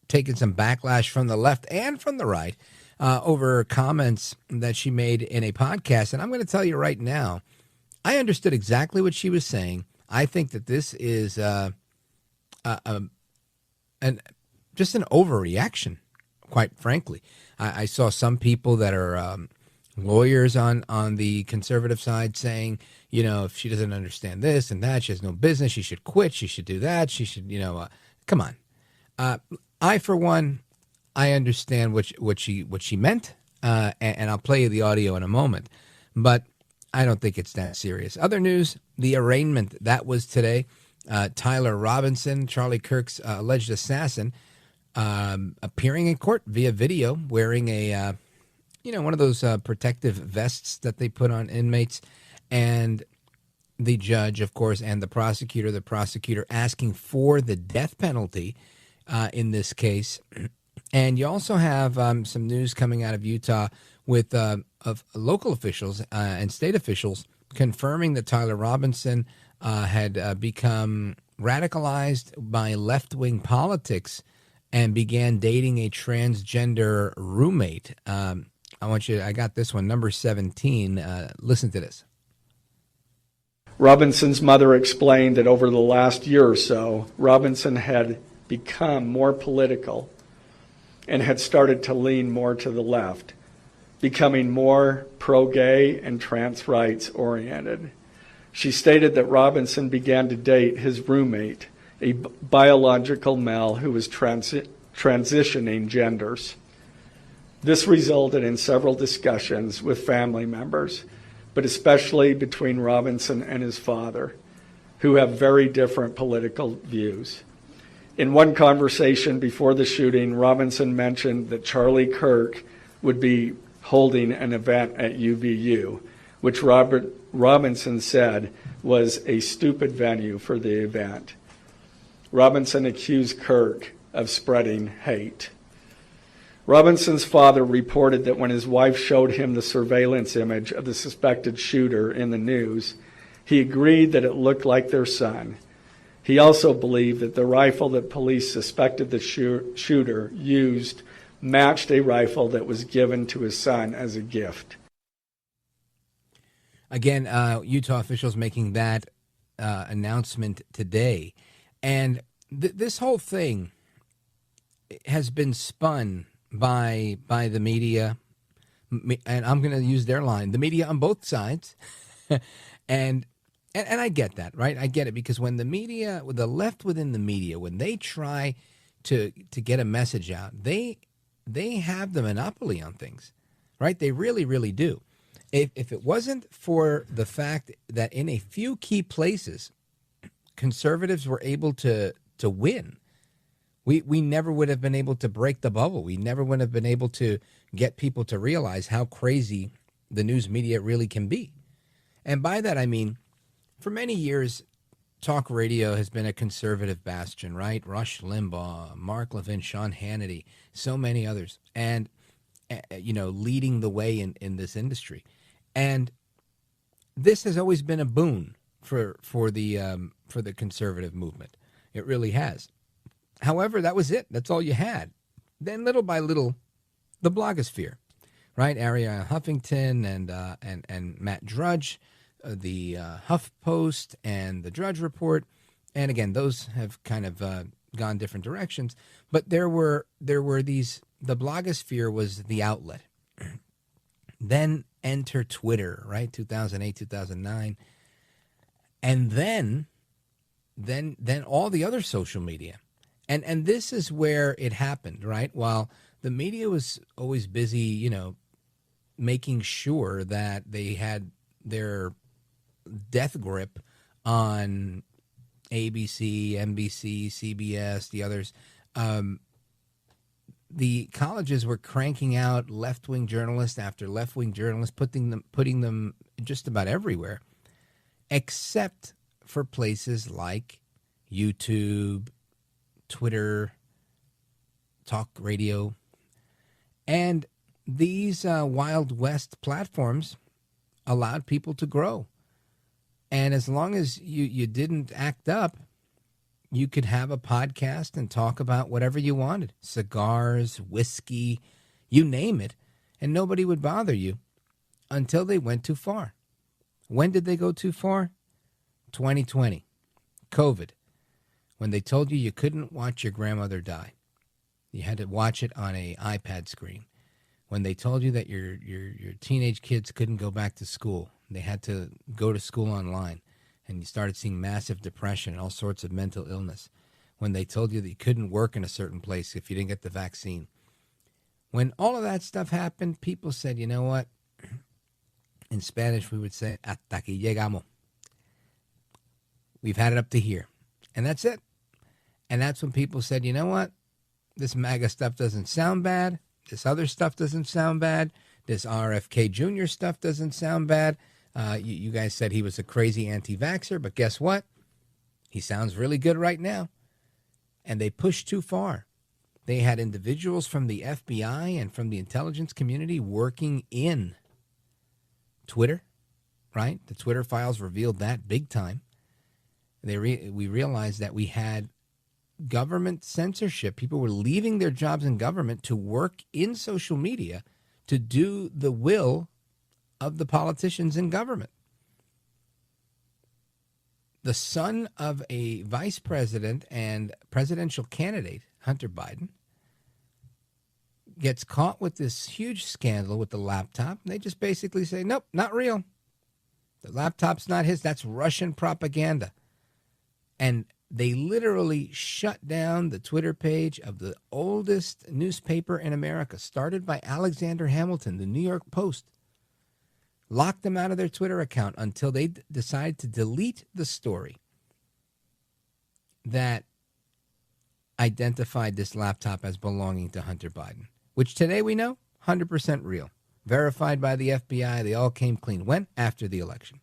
taking some backlash from the left and from the right over comments that she made in a podcast. And I'm going to tell you right now, I understood exactly what she was saying. I think that this is just an overreaction, quite frankly. I saw some people that are lawyers on the conservative side saying, you know, if she doesn't understand this and that, she has no business, she should quit, she should do that, she should, come on. I, for one, I understand what she meant, and I'll play you the audio in a moment, but I don't think it's that serious. Other news, the arraignment, that was today. Tyler Robinson, Charlie Kirk's alleged assassin, appearing in court via video, wearing a, one of those protective vests that they put on inmates, and the judge, of course, and the prosecutor asking for the death penalty in this case. And you also have some news coming out of Utah with of local officials and state officials confirming that Tyler Robinson had become radicalized by left-wing politics and began dating a transgender roommate. I got this one, number 17. Listen to this. Robinson's mother explained that over the last year or so, Robinson had become more political and had started to lean more to the left, becoming more pro-gay and trans rights oriented. She stated that Robinson began to date his roommate, a biological male who was transitioning genders. This resulted in several discussions with family members, but especially between Robinson and his father, who have very different political views. In one conversation before the shooting, Robinson mentioned that Charlie Kirk would be holding an event at UVU, which Robinson said was a stupid venue for the event. Robinson accused Kirk of spreading hate. Robinson's father reported that when his wife showed him the surveillance image of the suspected shooter in the news, he agreed that it looked like their son. He also believed that the rifle that police suspected the shooter used matched a rifle that was given to his son as a gift. Again, Utah officials making that announcement today. And this whole thing has been spun by the media, and I'm going to use their line, the media on both sides. And I get that, right? I get it, because when the media, the left within the media, when they try to get a message out, they have the monopoly on things, right? They really, really do. If it wasn't for the fact that in a few key places, conservatives were able to win, we never would have been able to break the bubble. We never would have been able to get people to realize how crazy the news media really can be. And by that, I mean, for many years, talk radio has been a conservative bastion, right? Rush Limbaugh, Mark Levin, Sean Hannity, so many others, and leading the way in this industry. And this has always been a boon for the conservative movement. It really has. However, that was it. That's all you had. Then little by little, the blogosphere. right? Ariana Huffington and Matt Drudge, the HuffPost and the Drudge Report. And again, those have kind of gone different directions. But there were these, the blogosphere was the outlet. Then enter Twitter, right? 2008, 2009. And then all the other social media. And this is where it happened, right? While the media was always busy, making sure that they had their death grip on ABC, NBC, CBS, the others, the colleges were cranking out left-wing journalists after left-wing journalists, putting them just about everywhere, except for places like YouTube, Twitter, talk radio. And these Wild West platforms allowed people to grow. And as long as you didn't act up, you could have a podcast and talk about whatever you wanted. Cigars, whiskey, you name it. And nobody would bother you until they went too far. When did they go too far? 2020. COVID. When they told you couldn't watch your grandmother die. You had to watch it on an iPad screen. When they told you that your teenage kids couldn't go back to school. They had to go to school online. And you started seeing massive depression and all sorts of mental illness. When they told you that you couldn't work in a certain place if you didn't get the vaccine. When all of that stuff happened, people said, you know what? In Spanish, we would say, hasta aquí llegamos. We've had it up to here. And that's it. And that's when people said, you know what? This MAGA stuff doesn't sound bad. This other stuff doesn't sound bad. This RFK Jr. stuff doesn't sound bad. You guys said he was a crazy anti-vaxxer, but guess what? He sounds really good right now. And they pushed too far. They had individuals from the FBI and from the intelligence community working in Twitter, right? The Twitter files revealed that big time. We realized that we had government censorship. People were leaving their jobs in government to work in social media to do the will of the politicians in government. The son of a vice president and presidential candidate, Hunter Biden, gets caught with this huge scandal with the laptop. And they just basically say, nope, not real. The laptop's not his. That's Russian propaganda. And they literally shut down the Twitter page of the oldest newspaper in America, started by Alexander Hamilton, the New York Post. Locked them out of their Twitter account until they decide to delete the story that identified this laptop as belonging to Hunter Biden, which today we know 100% real, verified by the FBI. They all came clean. When? After the election.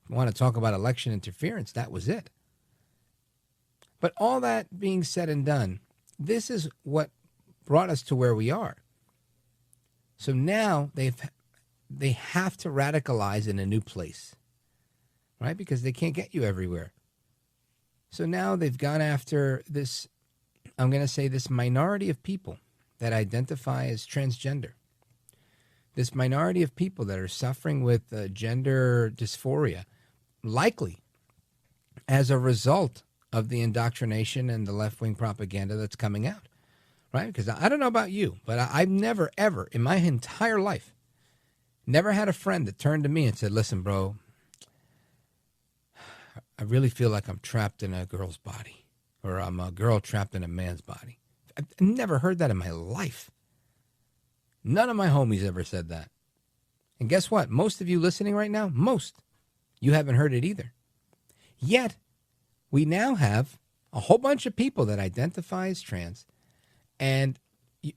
If you want to talk about election interference, that was it. But all that being said and done, this is what brought us to where we are. So now they have to radicalize in a new place, right? Because they can't get you everywhere. So now they've gone after this, I'm going to say this minority of people that identify as transgender. This minority of people that are suffering with gender dysphoria, likely as a result of the indoctrination and the left-wing propaganda that's coming out, right? Because I don't know about you, but I've never, ever in my entire life, never had a friend that turned to me and said, listen, bro, I really feel like I'm trapped in a girl's body, or I'm a girl trapped in a man's body. I've never heard that in my life. None of my homies ever said that. And guess what? Most of you listening right now, you haven't heard it either. Yet, we now have a whole bunch of people that identify as trans, and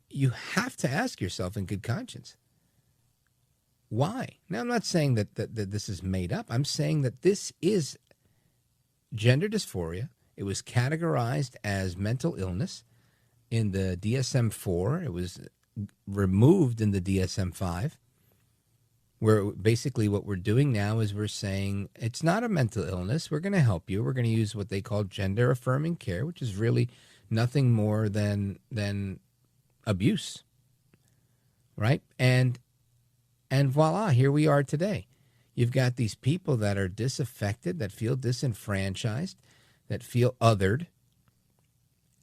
you have to ask yourself in good conscience, why? Now, I'm not saying that this is made up. I'm saying that this is gender dysphoria. It was categorized as mental illness in the DSM-4. It was removed in the DSM-5, where basically what we're doing now is we're saying it's not a mental illness. We're going to help you. We're going to use what they call gender-affirming care, which is really nothing more than abuse, right? And voila, here we are today. You've got these people that are disaffected, that feel disenfranchised, that feel othered.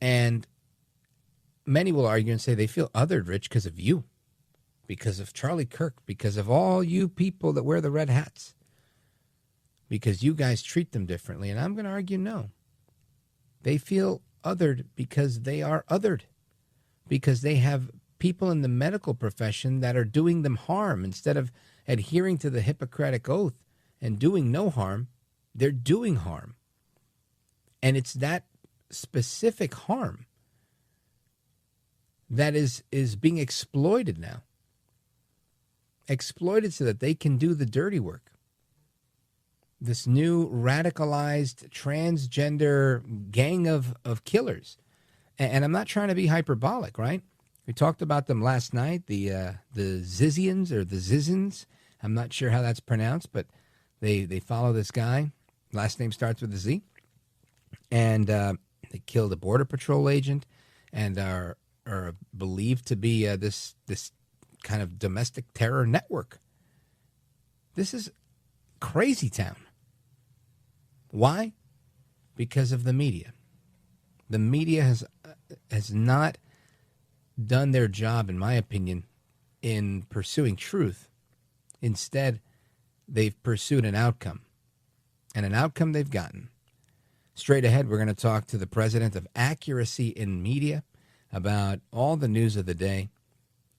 And many will argue and say they feel othered, Rich, because of you, because of Charlie Kirk, because of all you people that wear the red hats, because you guys treat them differently. And I'm going to argue no. They feel othered because they are othered, because they have people in the medical profession that are doing them harm. Instead of adhering to the Hippocratic Oath and doing no harm, they're doing harm. And it's that specific harm that is being exploited now. Exploited so that they can do the dirty work. This new radicalized transgender gang of killers. And I'm not trying to be hyperbolic, right? We talked about them last night, the Zizians or the Zizins. I'm not sure how that's pronounced, but they follow this guy. Last name starts with a Z. And they killed a Border Patrol agent and are believed to be this kind of domestic terror network. This is crazy town. Why? Because of the media. The media has not done their job, in my opinion, in pursuing truth. Instead, they've pursued an outcome. And an outcome they've gotten. Straight ahead, we're going to talk to the president of Accuracy in Media about all the news of the day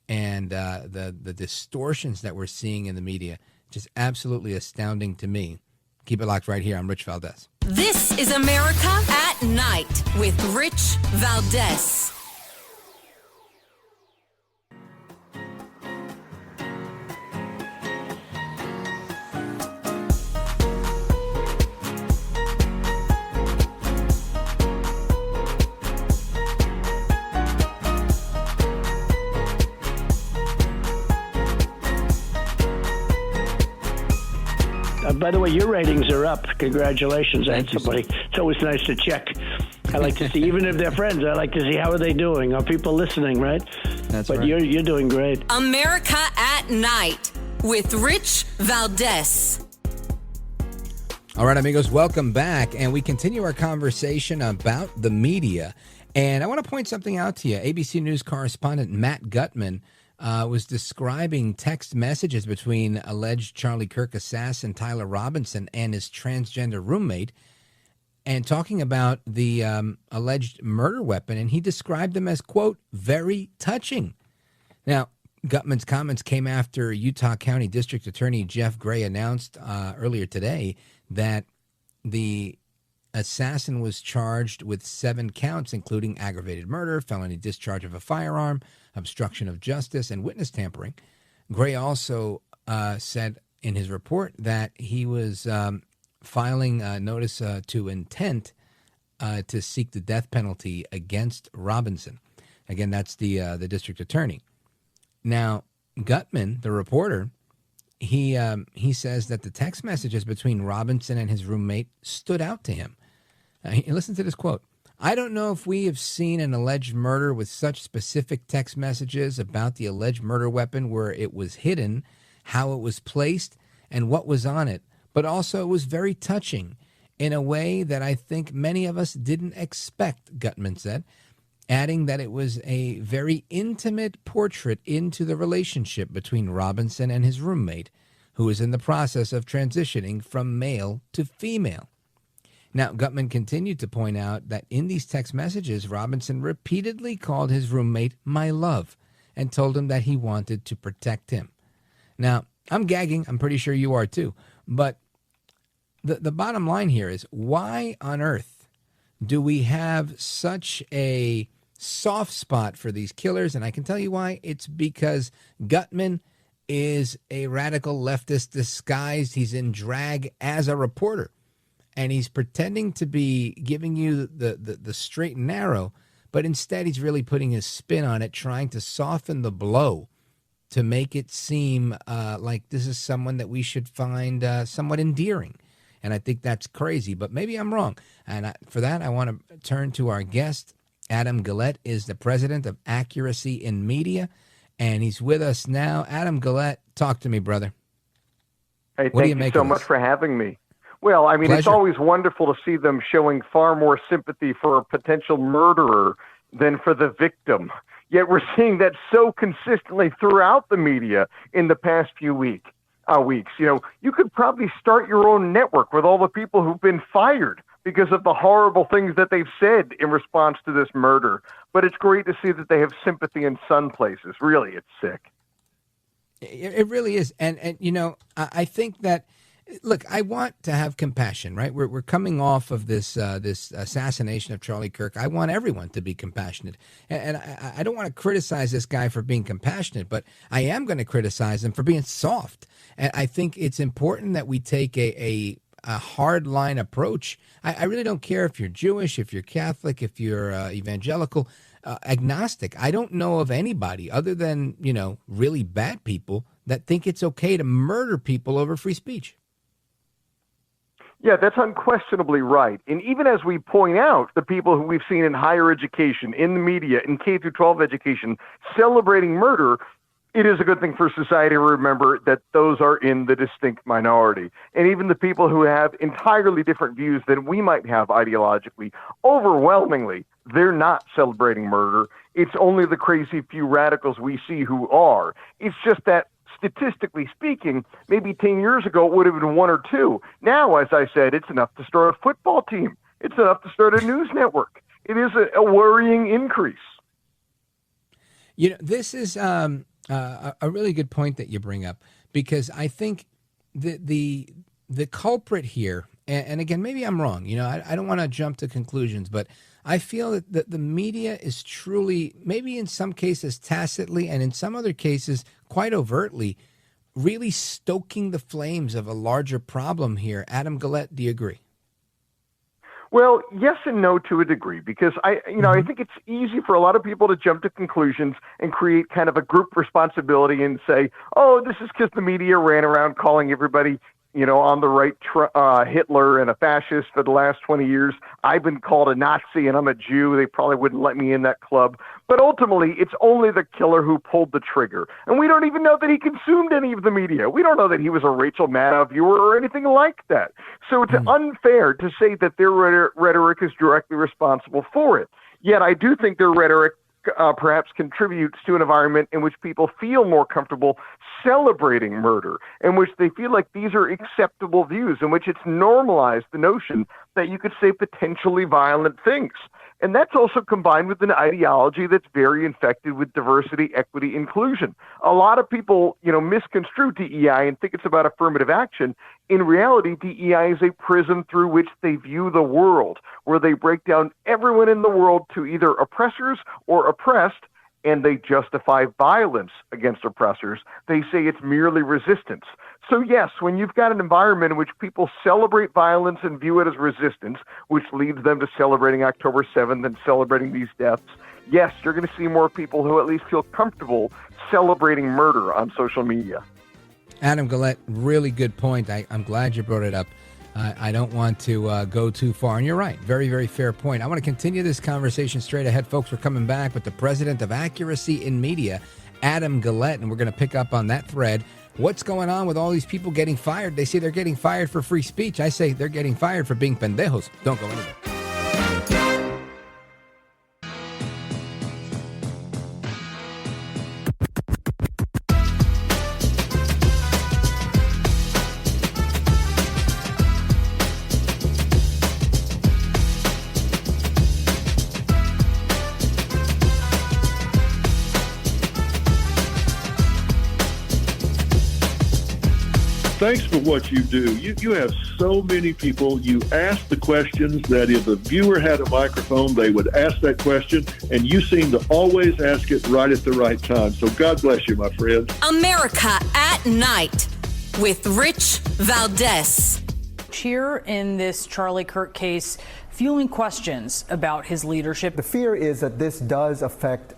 and the distortions that we're seeing in the media. Just absolutely astounding to me. Keep it locked right here. I'm Rich Valdes. This is America at Night with Rich Valdes. By the way, your ratings are up. Congratulations. It's always nice to check. I like to see, even if they're friends, I like to see how are they doing. Are people listening, right? That's right. But you're doing great. America at Night with Rich Valdes. All right, amigos, welcome back. And we continue our conversation about the media. And I want to point something out to you. ABC News correspondent Matt Gutman was describing text messages between alleged Charlie Kirk assassin Tyler Robinson and his transgender roommate, and talking about the alleged murder weapon. And he described them as, quote, very touching. Now, Gutman's comments came after Utah County District Attorney Jeff Gray announced earlier today that the assassin was charged with 7 counts, including aggravated murder, felony discharge of a firearm, obstruction of justice, and witness tampering. Gray also said in his report that he was filing a notice to intent to seek the death penalty against Robinson. Again, that's the district attorney. Now, Gutman, the reporter, he says that the text messages between Robinson and his roommate stood out to him. Listen to this quote. I don't know if we have seen an alleged murder with such specific text messages about the alleged murder weapon, where it was hidden, how it was placed, and what was on it. But also it was very touching in a way that I think many of us didn't expect, Gutman said, adding that it was a very intimate portrait into the relationship between Robinson and his roommate, who is in the process of transitioning from male to female. Now, Gutman continued to point out that in these text messages, Robinson repeatedly called his roommate my love and told him that he wanted to protect him. Now, I'm gagging. I'm pretty sure you are too. But the bottom line here is, why on earth do we have such a soft spot for these killers? And I can tell you why. It's because Gutman is a radical leftist disguised. He's in drag as a reporter. And he's pretending to be giving you the straight and narrow, but instead he's really putting his spin on it, trying to soften the blow to make it seem like this is someone that we should find somewhat endearing. And I think that's crazy, but maybe I'm wrong. And for that, I want to turn to our guest. Adam Guillette is the president of Accuracy in Media. and he's with us now. Adam Guillette, talk to me, brother. Hey, thank you so much for having me. Well, I mean, Pleasure. It's always wonderful to see them showing far more sympathy for a potential murderer than for the victim. Yet we're seeing that so consistently throughout the media in the past few weeks. You know, you could probably start your own network with all the people who've been fired because of the horrible things that they've said in response to this murder. But it's great to see that they have sympathy in some places. Really, it's sick. It really is. And you know, I think that, look, I want to have compassion, right? We're coming off of this assassination of Charlie Kirk. I want everyone to be compassionate. And I don't want to criticize this guy for being compassionate, but I am going to criticize him for being soft. And I think it's important that we take a hard line approach. I really don't care if you're Jewish, if you're Catholic, if you're evangelical, agnostic. I don't know of anybody other than, you know, really bad people that think it's okay to murder people over free speech. Yeah, that's unquestionably right. And even as we point out, the people who we've seen in higher education, in the media, in K through 12 education, celebrating murder, it is a good thing for society to remember that those are in the distinct minority. And even the people who have entirely different views than we might have ideologically, overwhelmingly, they're not celebrating murder. It's only the crazy few radicals we see who are. It's just that, statistically speaking, maybe 10 years ago it would have been one or two. Now, as I said, it's enough to start a football team. It's enough to start a news network. It is a worrying increase. You know, this is a really good point that you bring up, because I think the culprit here, and again, maybe I'm wrong. You know, I don't want to jump to conclusions, but I feel that the media is truly, maybe in some cases tacitly, and in some other cases quite overtly, really stoking the flames of a larger problem here. Adam Guillette, do you agree? Well, yes and no to a degree, because I think it's easy for a lot of people to jump to conclusions and create kind of a group responsibility and say, oh, this is because the media ran around calling everybody, you know, on the right, Hitler and a fascist for the last 20 years. I've been called a Nazi and I'm a Jew. They probably wouldn't let me in that club. But ultimately, it's only the killer who pulled the trigger. And we don't even know that he consumed any of the media. We don't know that he was a Rachel Maddow viewer or anything like that. So it's unfair to say that their rhetoric is directly responsible for it. Yet I do think their rhetoric perhaps contributes to an environment in which people feel more comfortable celebrating murder, in which they feel like these are acceptable views, in which it's normalized the notion that you could say potentially violent things. And that's also combined with an ideology that's very infected with diversity, equity, inclusion. A lot of people, you know, misconstrue DEI and think it's about affirmative action. In reality, DEI is a prism through which they view the world, where they break down everyone in the world to either oppressors or oppressed, and they justify violence against oppressors. They say it's merely resistance. So yes, when you've got an environment in which people celebrate violence and view it as resistance, which leads them to celebrating October 7th and celebrating these deaths, yes, you're going to see more people who at least feel comfortable celebrating murder on social media. Adam Guillette, really good point. I'm glad you brought it up. I don't want to go too far. And you're right. Very, very fair point. I want to continue this conversation straight ahead, folks. We're coming back with the president of Accuracy in Media, Adam Guillette, and we're going to pick up on that thread. What's going on with all these people getting fired? They say they're getting fired for free speech. I say they're getting fired for being pendejos. Don't go anywhere. Thanks for what you do. You have so many people. You ask the questions that if a viewer had a microphone, they would ask that question, and you seem to always ask it right at the right time. So God bless you, my friend. America at Night with Rich Valdes. Here in this Charlie Kirk case, fueling questions about his leadership. The fear is that this does affect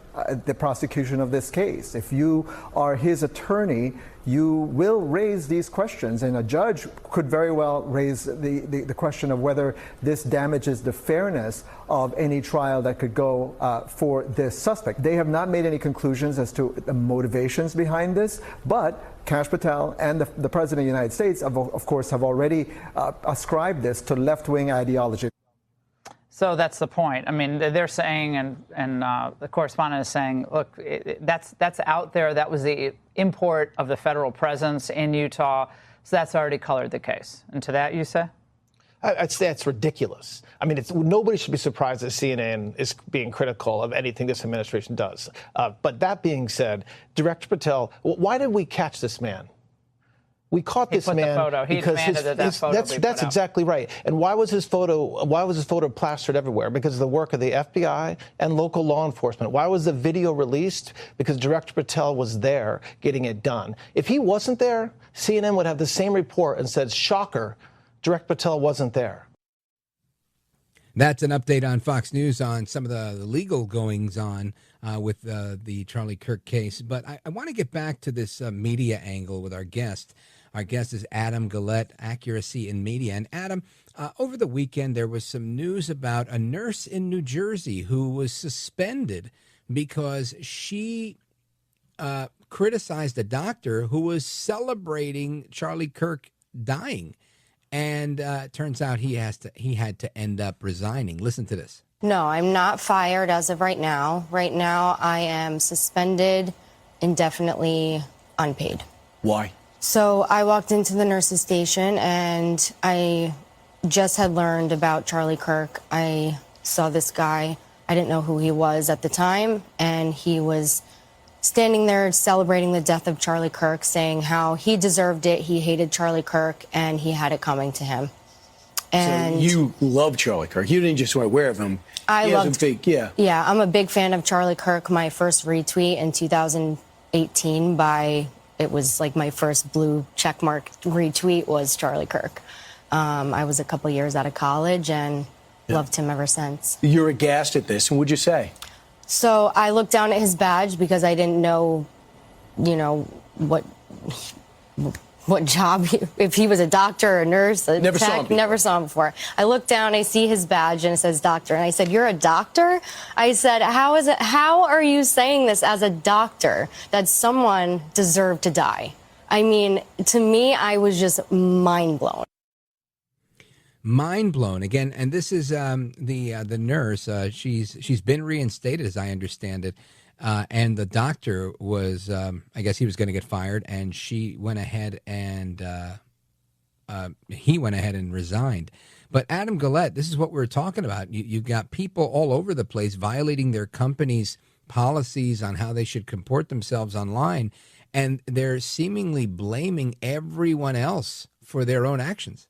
the prosecution of this case. If you are his attorney, you will raise these questions, and a judge could very well raise the question of whether this damages the fairness of any trial that could go for this suspect. They have not made any conclusions as to the motivations behind this, but Kash Patel and the President of the United States, of course, have already ascribed this to left-wing ideology. So that's the point. I mean, they're saying, and the correspondent is saying, look, that's out there. That was the import of the federal presence in Utah. So that's already colored the case. And to that, you say? I'd say it's ridiculous. I mean, nobody should be surprised that CNN is being critical of anything this administration does. But that being said, Director Patel, why did we catch this man? We caught this man because that's exactly right. And why was his photo plastered everywhere? Because of the work of the FBI and local law enforcement. Why was the video released? Because Director Patel was there getting it done. If he wasn't there, CNN would have the same report and said, shocker, Director Patel wasn't there. That's an update on Fox News on some of the legal goings on with the Charlie Kirk case. But I want to get back to this media angle with our guest. Our guest is Adam Guillette, Accuracy in Media. And Adam, over the weekend, there was some news about a nurse in New Jersey who was suspended because she criticized a doctor who was celebrating Charlie Kirk dying. And it turns out he had to end up resigning. Listen to this. No, I'm not fired as of right now. Right now, I am suspended, indefinitely unpaid. Why? So I walked into the nurse's station and I just had learned about Charlie Kirk. I saw this guy. I didn't know who he was at the time, and he was standing there celebrating the death of Charlie Kirk, saying how he deserved it, he hated Charlie Kirk, and he had it coming to him. And so you love Charlie Kirk. You didn't just aware of him. Yeah, I'm a big fan of Charlie Kirk. My first retweet in 2018 it was like my first blue checkmark retweet was Charlie Kirk. I was a couple years out of college and loved him ever since. You're aghast at this, and what'd you say? So I looked down at his badge because I didn't know, what job, if he was a doctor or a nurse, never saw him before. I looked down, I see his badge and it says doctor. And I said, "You're a doctor?" I said, how are you saying this as a doctor that someone deserved to die? I mean, to me, I was just mind blown. Mind blown again, and this is the nurse. She's been reinstated, as I understand it, and the doctor was, I guess, he was going to get fired, and she went ahead and he went ahead and resigned. But Adam Guillette, this is what we're talking about. You've got people all over the place violating their company's policies on how they should comport themselves online, and they're seemingly blaming everyone else for their own actions.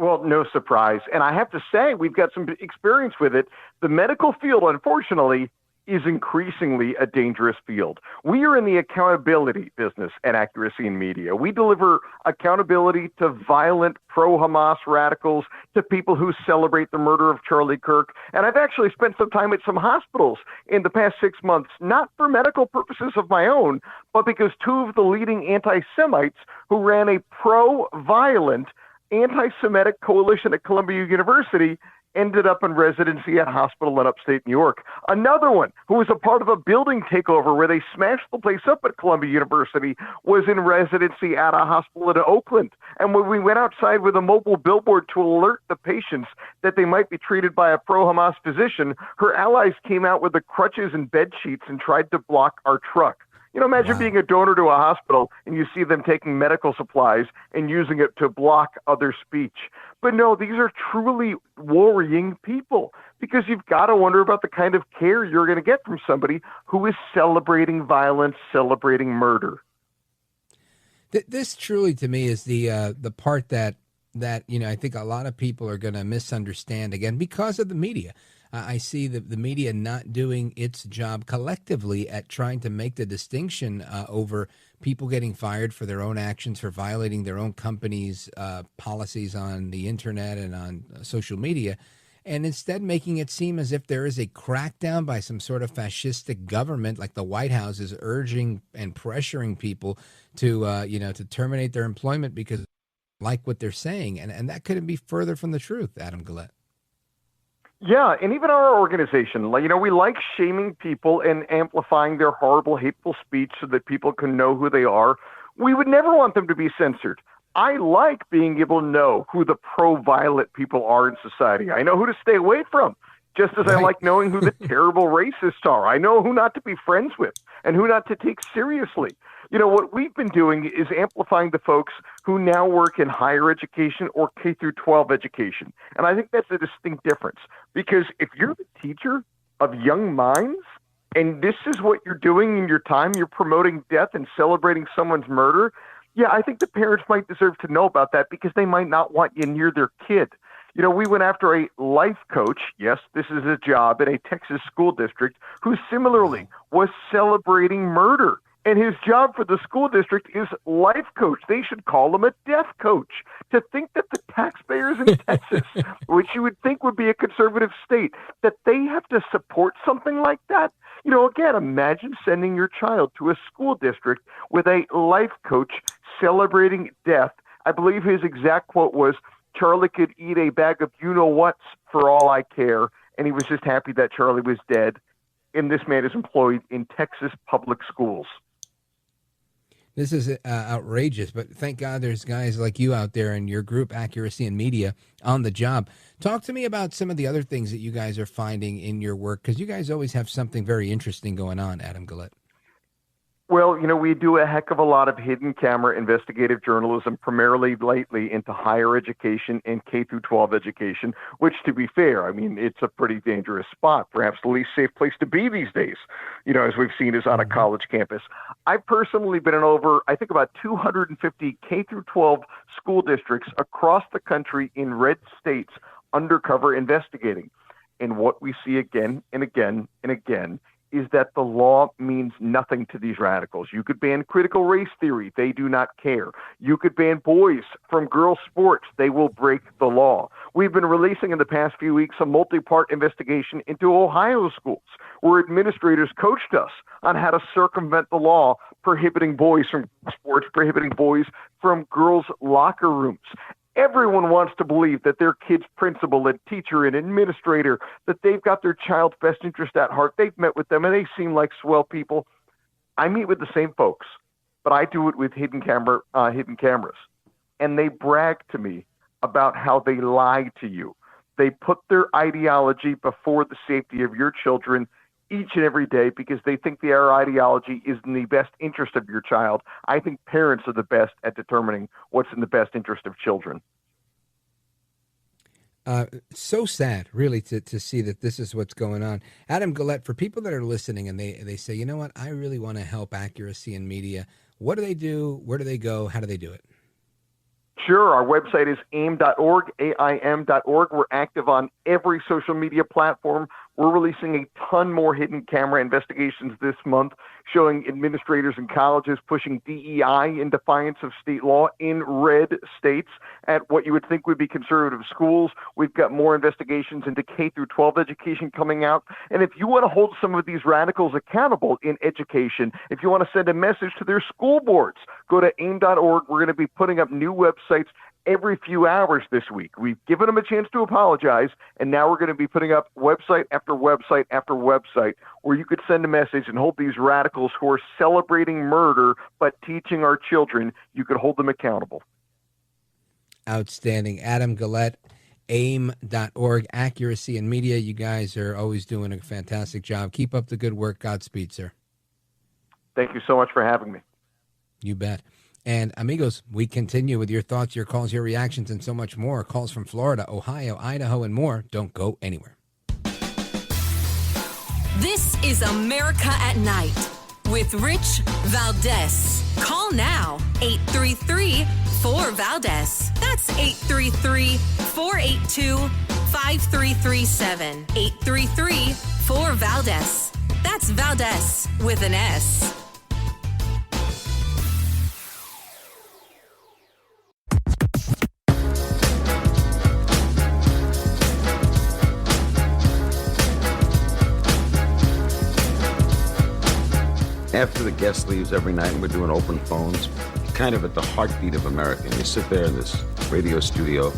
Well, no surprise. And I have to say, we've got some experience with it. The medical field, unfortunately, is increasingly a dangerous field. We are in the accountability business at Accuracy in Media. We deliver accountability to violent pro-Hamas radicals, to people who celebrate the murder of Charlie Kirk. And I've actually spent some time at some hospitals in the past 6 months, not for medical purposes of my own, but because two of the leading anti-Semites who ran a pro-violent anti-Semitic coalition at Columbia University ended up in residency at a hospital in upstate New York. Another one who was a part of a building takeover where they smashed the place up at Columbia University was in residency at a hospital in Oakland. And when we went outside with a mobile billboard to alert the patients that they might be treated by a pro-Hamas physician, her allies came out with the crutches and bed sheets and tried to block our truck. Imagine being a donor to a hospital and you see them taking medical supplies and using it to block other speech. But no, these are truly worrying people because you've got to wonder about the kind of care you're going to get from somebody who is celebrating violence, celebrating murder. This truly, to me, is the part that I think a lot of people are going to misunderstand again because of the media. I see the media not doing its job collectively at trying to make the distinction over people getting fired for their own actions, for violating their own company's policies on the internet and on social media, and instead making it seem as if there is a crackdown by some sort of fascistic government, like the White House is urging and pressuring people to, to terminate their employment because like what they're saying. And that couldn't be further from the truth, Adam Guillette. Yeah, and even our organization, we like shaming people and amplifying their horrible, hateful speech so that people can know who they are. We would never want them to be censored. I like being able to know who the pro-violent people are in society. I know who to stay away from, just as I like knowing who the terrible racists are. I know who not to be friends with and who not to take seriously. What we've been doing is amplifying the folks who now work in higher education or K through 12 education. And I think that's a distinct difference, because if you're the teacher of young minds and this is what you're doing in your time, you're promoting death and celebrating someone's murder, yeah, I think the parents might deserve to know about that, because they might not want you near their kid. We went after a life coach, yes, this is a job in a Texas school district, who similarly was celebrating murder. And his job for the school district is life coach. They should call him a death coach. To think that the taxpayers in Texas, which you would think would be a conservative state, that they have to support something like that. Again, imagine sending your child to a school district with a life coach celebrating death. I believe his exact quote was, "Charlie could eat a bag of you-know-whats for all I care," and he was just happy that Charlie was dead. And this man is employed in Texas public schools. This is outrageous, but thank God there's guys like you out there in your group, Accuracy in Media, on the job. Talk to me about some of the other things that you guys are finding in your work, because you guys always have something very interesting going on, Adam Guillette. Well, we do a heck of a lot of hidden camera investigative journalism, primarily lately into higher education and K through 12 education, which, to be fair, it's a pretty dangerous spot, perhaps the least safe place to be these days, as we've seen, is on a college campus. I've personally been in over, I think, about 250 K through 12 school districts across the country in red states undercover investigating. And what we see again and again and again is that the law means nothing to these radicals. You could ban critical race theory. They do not care. You could ban boys from girls' sports. They will break the law. We've been releasing in the past few weeks a multi-part investigation into Ohio schools, where administrators coached us on how to circumvent the law prohibiting boys from sports, prohibiting boys from girls' locker rooms. Everyone wants to believe that their kid's principal and teacher and administrator, that they've got their child's best interest at heart. They've met with them and they seem like swell people. I meet with the same folks, but I do it with hidden cameras. And they brag to me about how they lie to you. They put their ideology before the safety of your children each and every day, because they think their ideology is in the best interest of your child. I think parents are the best at determining what's in the best interest of children. So sad, really, to see that this is what's going on. Adam Guillette, for people that are listening and they say, you know what, I really want to help Accuracy in Media, what do they do? Where do they go? How do they do it? Sure. Our website is aim.org, AIM.org. We're active on every social media platform. We're releasing a ton more hidden camera investigations this month, showing administrators in colleges pushing DEI in defiance of state law in red states at what you would think would be conservative schools. We've got more investigations into K through 12 education coming out. And if you want to hold some of these radicals accountable in education, if you want to send a message to their school boards, go to aim.org. We're going to be putting up new websites every few hours this week. We've given them a chance to apologize, and now we're going to be putting up website after website after website where you could send a message and hold these radicals who are celebrating murder but teaching our children, you could hold them accountable. Outstanding. Adam Guillette, aim.org, Accuracy in Media. You guys are always doing a fantastic job. Keep up the good work. Godspeed, sir. Thank you so much for having me. You bet. And amigos, we continue with your thoughts, your calls, your reactions, and so much more. Calls from Florida, Ohio, Idaho, and more. Don't go anywhere. This is America at Night with Rich Valdes. Call now, 833-4-VALDES. That's 833-482-5337. 833-4-VALDES. That's Valdes with an S. After the guest leaves every night and we're doing open phones, kind of at the heartbeat of America. And you sit there in this radio studio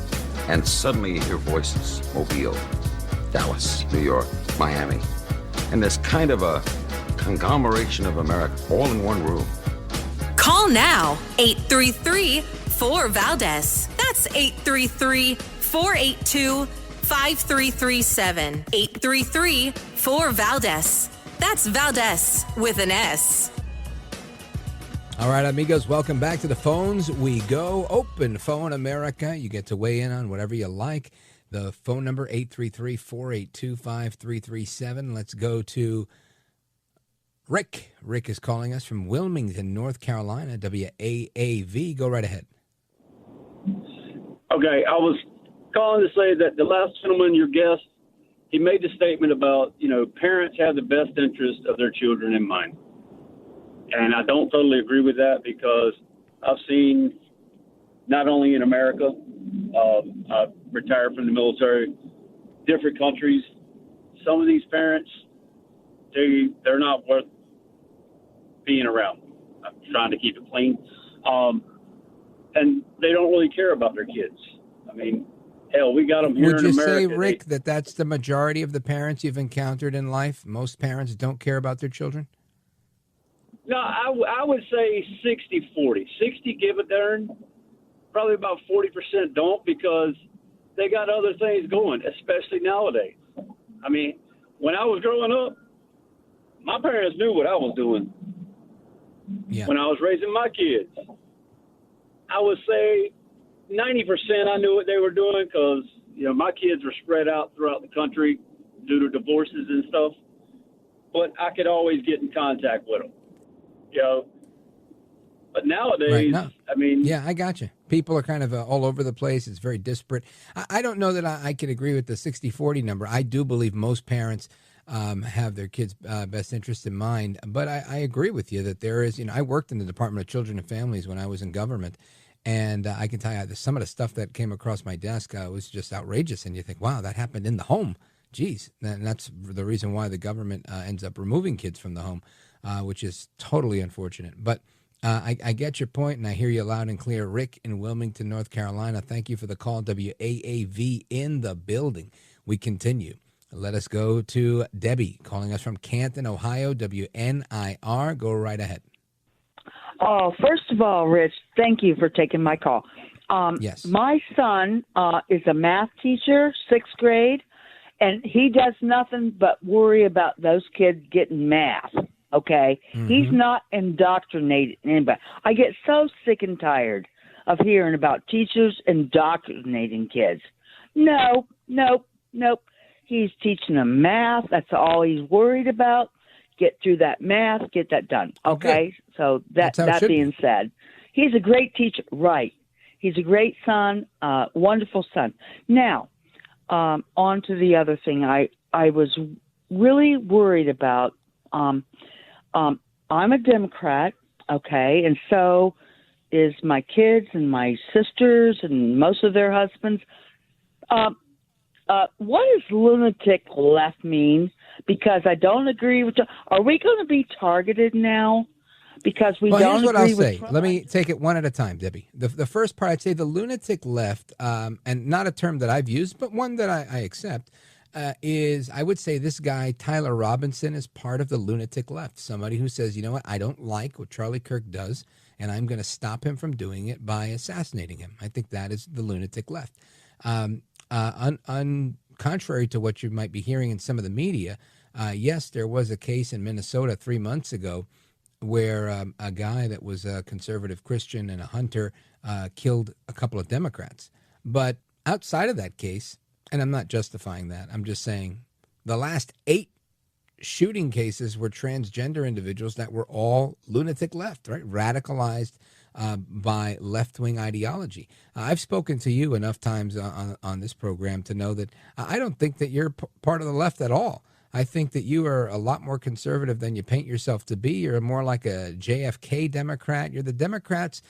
and suddenly you hear voices. Mobile, Dallas, New York, Miami. And there's kind of a conglomeration of America all in one room. Call now, 833-4-VALDES. That's 833-482-5337. 833-4-VALDES. That's Valdes with an S. All right, amigos, welcome back to the phones. We go. Open Phone America. You get to weigh in on whatever you like. The phone number, 833-482-5337. Let's go to Rick. Rick is calling us from Wilmington, North Carolina, WAAV. Go right ahead. Okay, I was calling to say that the last gentleman, your guest, he made the statement about, parents have the best interest of their children in mind. And I don't totally agree with that because I've seen, not only in America, I've retired from the military, different countries, some of these parents, they're not worth being around. I'm trying to keep it clean. And they don't really care about their kids. I mean, hell, we got them here in America. Would you say, Rick, that that's the majority of the parents you've encountered in life? Most parents don't care about their children? No, I would say 60-40. 60 give a darn. Probably about 40% don't because they got other things going, especially nowadays. I mean, when I was growing up, my parents knew what I was doing when I was raising my kids. I would say 90% I knew what they were doing because, my kids were spread out throughout the country due to divorces and stuff. But I could always get in contact with them. But nowadays, I mean... Yeah, I got you. People are kind of all over the place. It's very disparate. I don't know that I can agree with the 60-40 number. I do believe most parents have their kids' best interest in mind. But I agree with you that there is... I worked in the Department of Children and Families when I was in government. And I can tell you that some of the stuff that came across my desk was just outrageous. And you think, wow, that happened in the home. Geez. And that's the reason why the government ends up removing kids from the home, which is totally unfortunate. But I get your point, and I hear you loud and clear. Rick in Wilmington, North Carolina, thank you for the call. WAAV in the building. We continue. Let us go to Debbie calling us from Canton, Ohio, WNIR. Go right ahead. Oh, first of all, Rich, thank you for taking my call. Yes. My son is a math teacher, 6th grade, and he does nothing but worry about those kids getting math, okay? Mm-hmm. He's not indoctrinating anybody. I get so sick and tired of hearing about teachers indoctrinating kids. Nope. He's teaching them math. That's all he's worried about. Get through that math, get that done. Okay? So that being said, he's a great teacher. Right. He's a great son, wonderful son. Now, on to the other thing I was really worried about. I'm a Democrat, okay, and so is my kids and my sisters and most of their husbands. What does lunatic left mean? Because I don't agree with. Are we going to be targeted now? Because we don't agree with. Here's what I'll say. Trump? Let me take it one at a time, Debbie. The first part, I'd say the lunatic left, and not a term that I've used, but one that I accept, is I would say this guy, Tyler Robinson, is part of the lunatic left. Somebody who says, you know what, I don't like what Charlie Kirk does, and I'm going to stop him from doing it by assassinating him. I think that is the lunatic left. Contrary to what you might be hearing in some of the media, yes, there was a case in Minnesota 3 months ago where a guy that was a conservative Christian and a hunter killed a couple of Democrats. But outside of that case, and I'm not justifying that, I'm just saying the last 8 shooting cases were transgender individuals that were all lunatic left, right? Radicalized by left-wing ideology. I've spoken to you enough times on this program to know that I don't think that you're part of the left at all. I think that you are a lot more conservative than you paint yourself to be. You're more like a JFK Democrat. You're the Democrats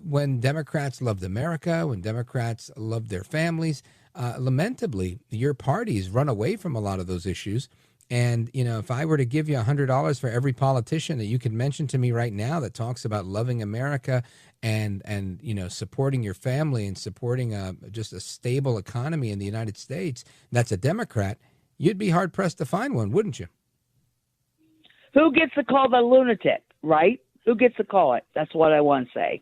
when Democrats loved America, when Democrats loved their families. Lamentably, your party's run away from a lot of those issues And, if I were to give you $100 for every politician that you could mention to me right now that talks about loving America and supporting your family and supporting just a stable economy in the United States, that's a Democrat, you'd be hard-pressed to find one, wouldn't you? Who gets to call the lunatic, right? Who gets to call it? That's what I want to say.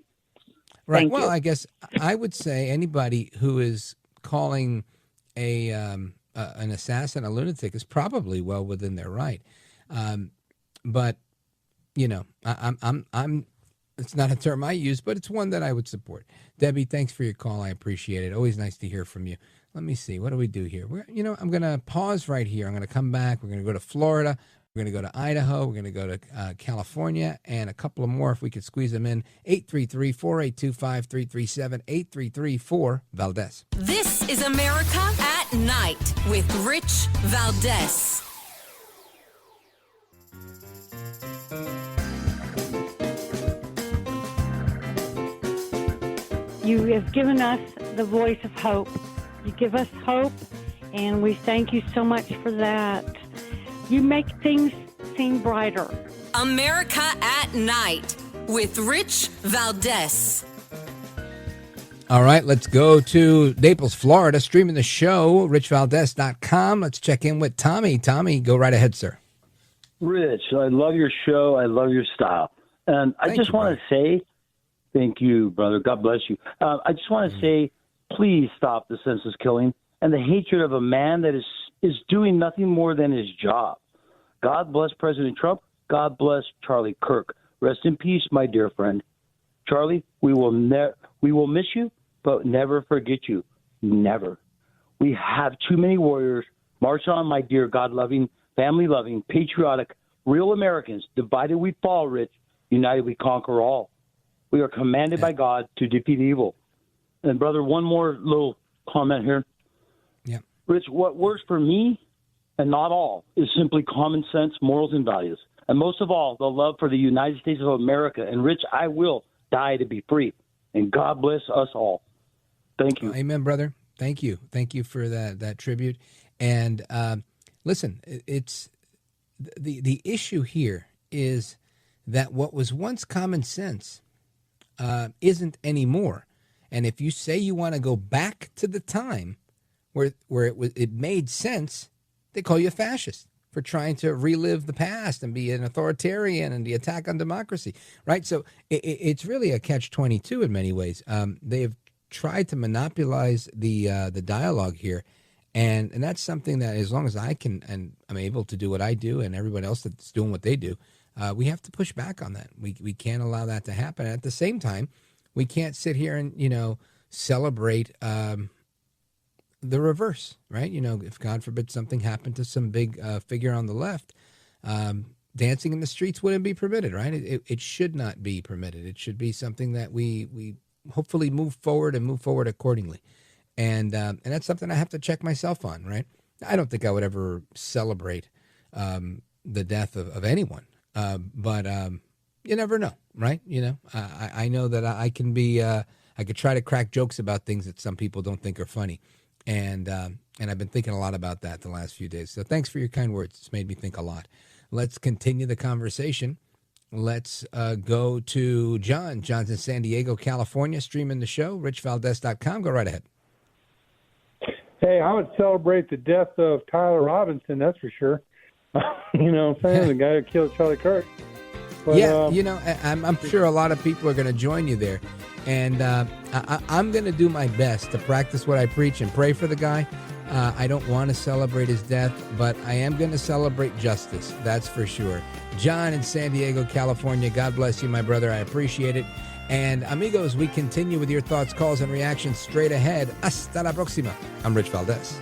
Right. Thank well, you. I guess I would say anybody who is calling an assassin a lunatic is probably well within their right. But I'm it's not a term I use, but it's one that I would support. Debbie, thanks for your call. I appreciate it. Always nice to hear from you. Let me see. What do we do here? I'm going to pause right here. I'm going to come back. We're going to go to Florida. We're going to go to Idaho. We're going to go to California, and a couple of more if we could squeeze them in. 833-482-5337, 833-4-VALDES. This is America at Night with Rich Valdes. You have given us the voice of hope. You give us hope, and we thank you so much for that. You make things seem brighter. America at Night with Rich Valdes. All right, let's go to Naples, Florida, streaming the show, richvaldes.com. Let's check in with Tommy. Tommy, go right ahead, sir. Rich, I love your show. I love your style. And I just want to say, thank you, brother. God bless you. I just want to say, please stop the senseless killing and the hatred of a man that is doing nothing more than his job. God bless President Trump. God bless Charlie Kirk. Rest in peace, my dear friend. Charlie, we will miss you, but never forget you. Never. We have too many warriors. March on, my dear God-loving, family-loving, patriotic, real Americans. Divided we fall, Rich. United we conquer all. We are commanded by God to defeat evil. And, brother, one more little comment here. Yeah. Rich, what works for me and not all is simply common sense, morals, and values. And most of all, the love for the United States of America. And, Rich, I will die to be free. And God bless us all. Thank you. Amen, brother. Thank you. Thank you for that tribute. And listen, it's the issue here is that what was once common sense isn't anymore. And if you say you want to go back to the time where it made sense, they call you a fascist for trying to relive the past and be an authoritarian and the attack on democracy, right? So it's really a catch-22 in many ways. They have tried to monopolize the dialogue here, and that's something that as long as I can and I'm able to do what I do and everyone else that's doing what they do, we have to push back on that. We can't allow that to happen. And at the same time, we can't sit here and, celebrate the reverse, right? If God forbid something happened to some big figure on the left, dancing in the streets wouldn't be permitted, right? It should not be permitted. It should be something that we hopefully move forward accordingly. And that's something I have to check myself on, right? I don't think I would ever celebrate the death of anyone. But you never know, right? I know that I can be, I could try to crack jokes about things that some people don't think are funny. And I've been thinking a lot about that the last few days. So thanks for your kind words. It's made me think a lot. Let's continue the conversation. Let's go to John. John's in San Diego, California, streaming the show, richvaldes.com. Go right ahead. Hey, I would celebrate the death of Tyler Robinson, that's for sure. You know what I'm saying? The guy who killed Charlie Kirk. But, yeah, I'm sure a lot of people are going to join you there. And I'm going to do my best to practice what I preach and pray for the guy. I don't want to celebrate his death, but I am going to celebrate justice. That's for sure. John in San Diego, California. God bless you, my brother. I appreciate it. And amigos, we continue with your thoughts, calls, and reactions straight ahead. Hasta la próxima. I'm Rich Valdes.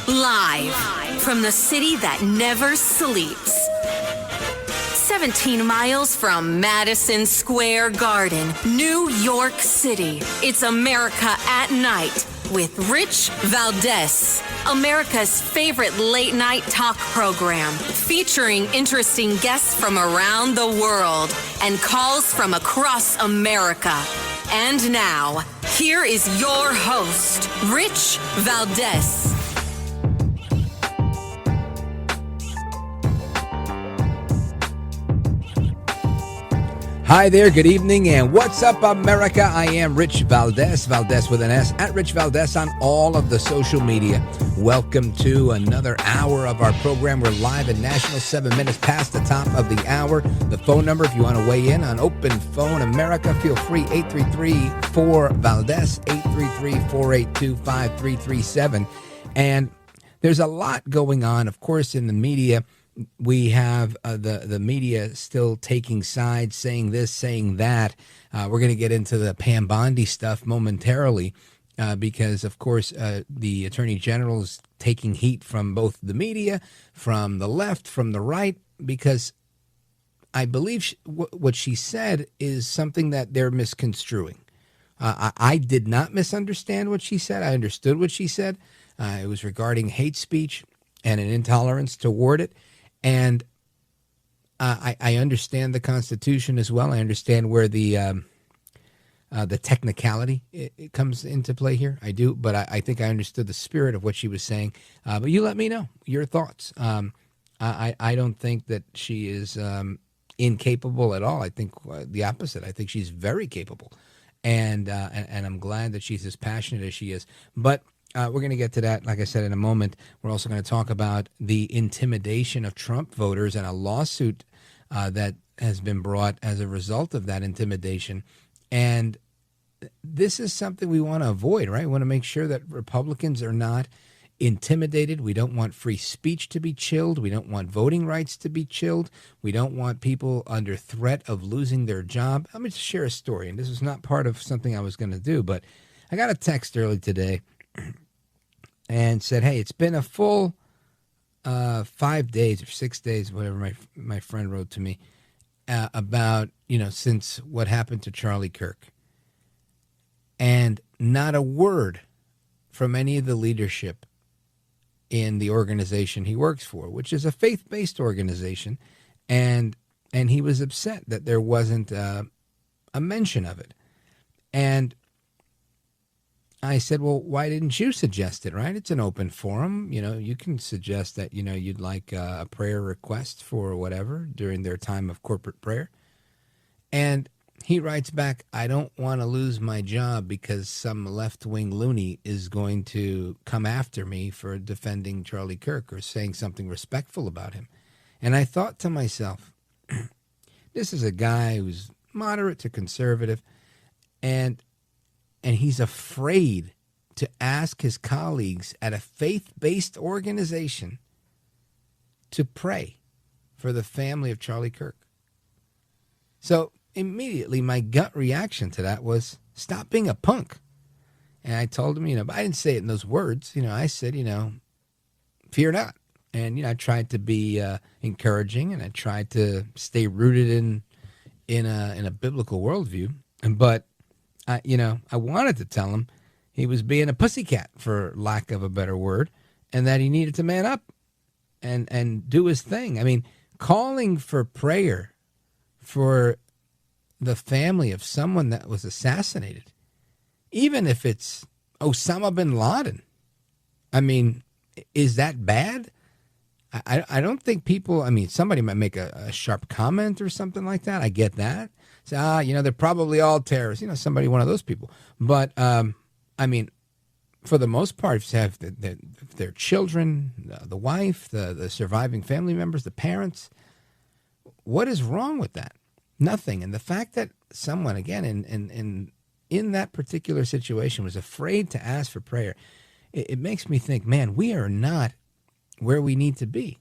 Live from the city that never sleeps. 17 miles from Madison Square Garden, New York City. It's America at Night with Rich Valdes, America's favorite late-night talk program, featuring interesting guests from around the world and calls from across America. And now, here is your host, Rich Valdes. Hi there, good evening, and what's up, America? I am Rich Valdes, Valdes with an S, at Rich Valdes on all of the social media. Welcome to another hour of our program. We're live and national, 7 minutes past the top of the hour. The phone number, if you want to weigh in on Open Phone America, feel free, 833-4-VALDES, 833-482-5337. And there's a lot going on, of course, in the media. We have the media still taking sides, saying this, saying that. We're going to get into the Pam Bondi stuff momentarily because, of course, the Attorney General is taking heat from both the media, from the left, from the right, because I believe what she said is something that they're misconstruing. I did not misunderstand what she said. I understood what she said. It was regarding hate speech and an intolerance toward it. And I understand the Constitution as well. I understand where the technicality it comes into play here. I do, but I think I understood the spirit of what she was saying. But you let me know your thoughts. I don't think that she is incapable at all. I think the opposite. I think she's very capable, and I'm glad that she's as passionate as she is. But we're going to get to that, like I said, in a moment. We're also going to talk about the intimidation of Trump voters and a lawsuit that has been brought as a result of that intimidation. And this is something we want to avoid, right? We want to make sure that Republicans are not intimidated. We don't want free speech to be chilled. We don't want voting rights to be chilled. We don't want people under threat of losing their job. Let me just share a story, and this is not part of something I was going to do, but I got a text early today and said, hey, it's been a full 5 days or 6 days, whatever my friend wrote to me, about, since what happened to Charlie Kirk. And not a word from any of the leadership in the organization he works for, which is a faith-based organization. And he was upset that there wasn't a mention of it. And I said, well, why didn't you suggest it, right? It's an open forum. You can suggest that, you'd like a prayer request for whatever during their time of corporate prayer. And he writes back, I don't want to lose my job because some left-wing loony is going to come after me for defending Charlie Kirk or saying something respectful about him. And I thought to myself, this is a guy who's moderate to conservative, and he's afraid to ask his colleagues at a faith-based organization to pray for the family of Charlie Kirk. So immediately my gut reaction to that was, stop being a punk. And I told him, but I didn't say it in those words. I said, fear not. And, I tried to be encouraging, and I tried to stay rooted in a biblical worldview. But I wanted to tell him he was being a pussycat, for lack of a better word, and that he needed to man up and do his thing. I mean, calling for prayer for the family of someone that was assassinated, even if it's Osama bin Laden, I mean, is that bad? I don't think people, somebody might make a sharp comment or something like that. I get that. Say, they're probably all terrorists, somebody, one of those people. But, for the most part, if you have their children, the wife, the surviving family members, the parents, what is wrong with that? Nothing. And the fact that someone, again, in that particular situation was afraid to ask for prayer, it makes me think, man, we are not where we need to be.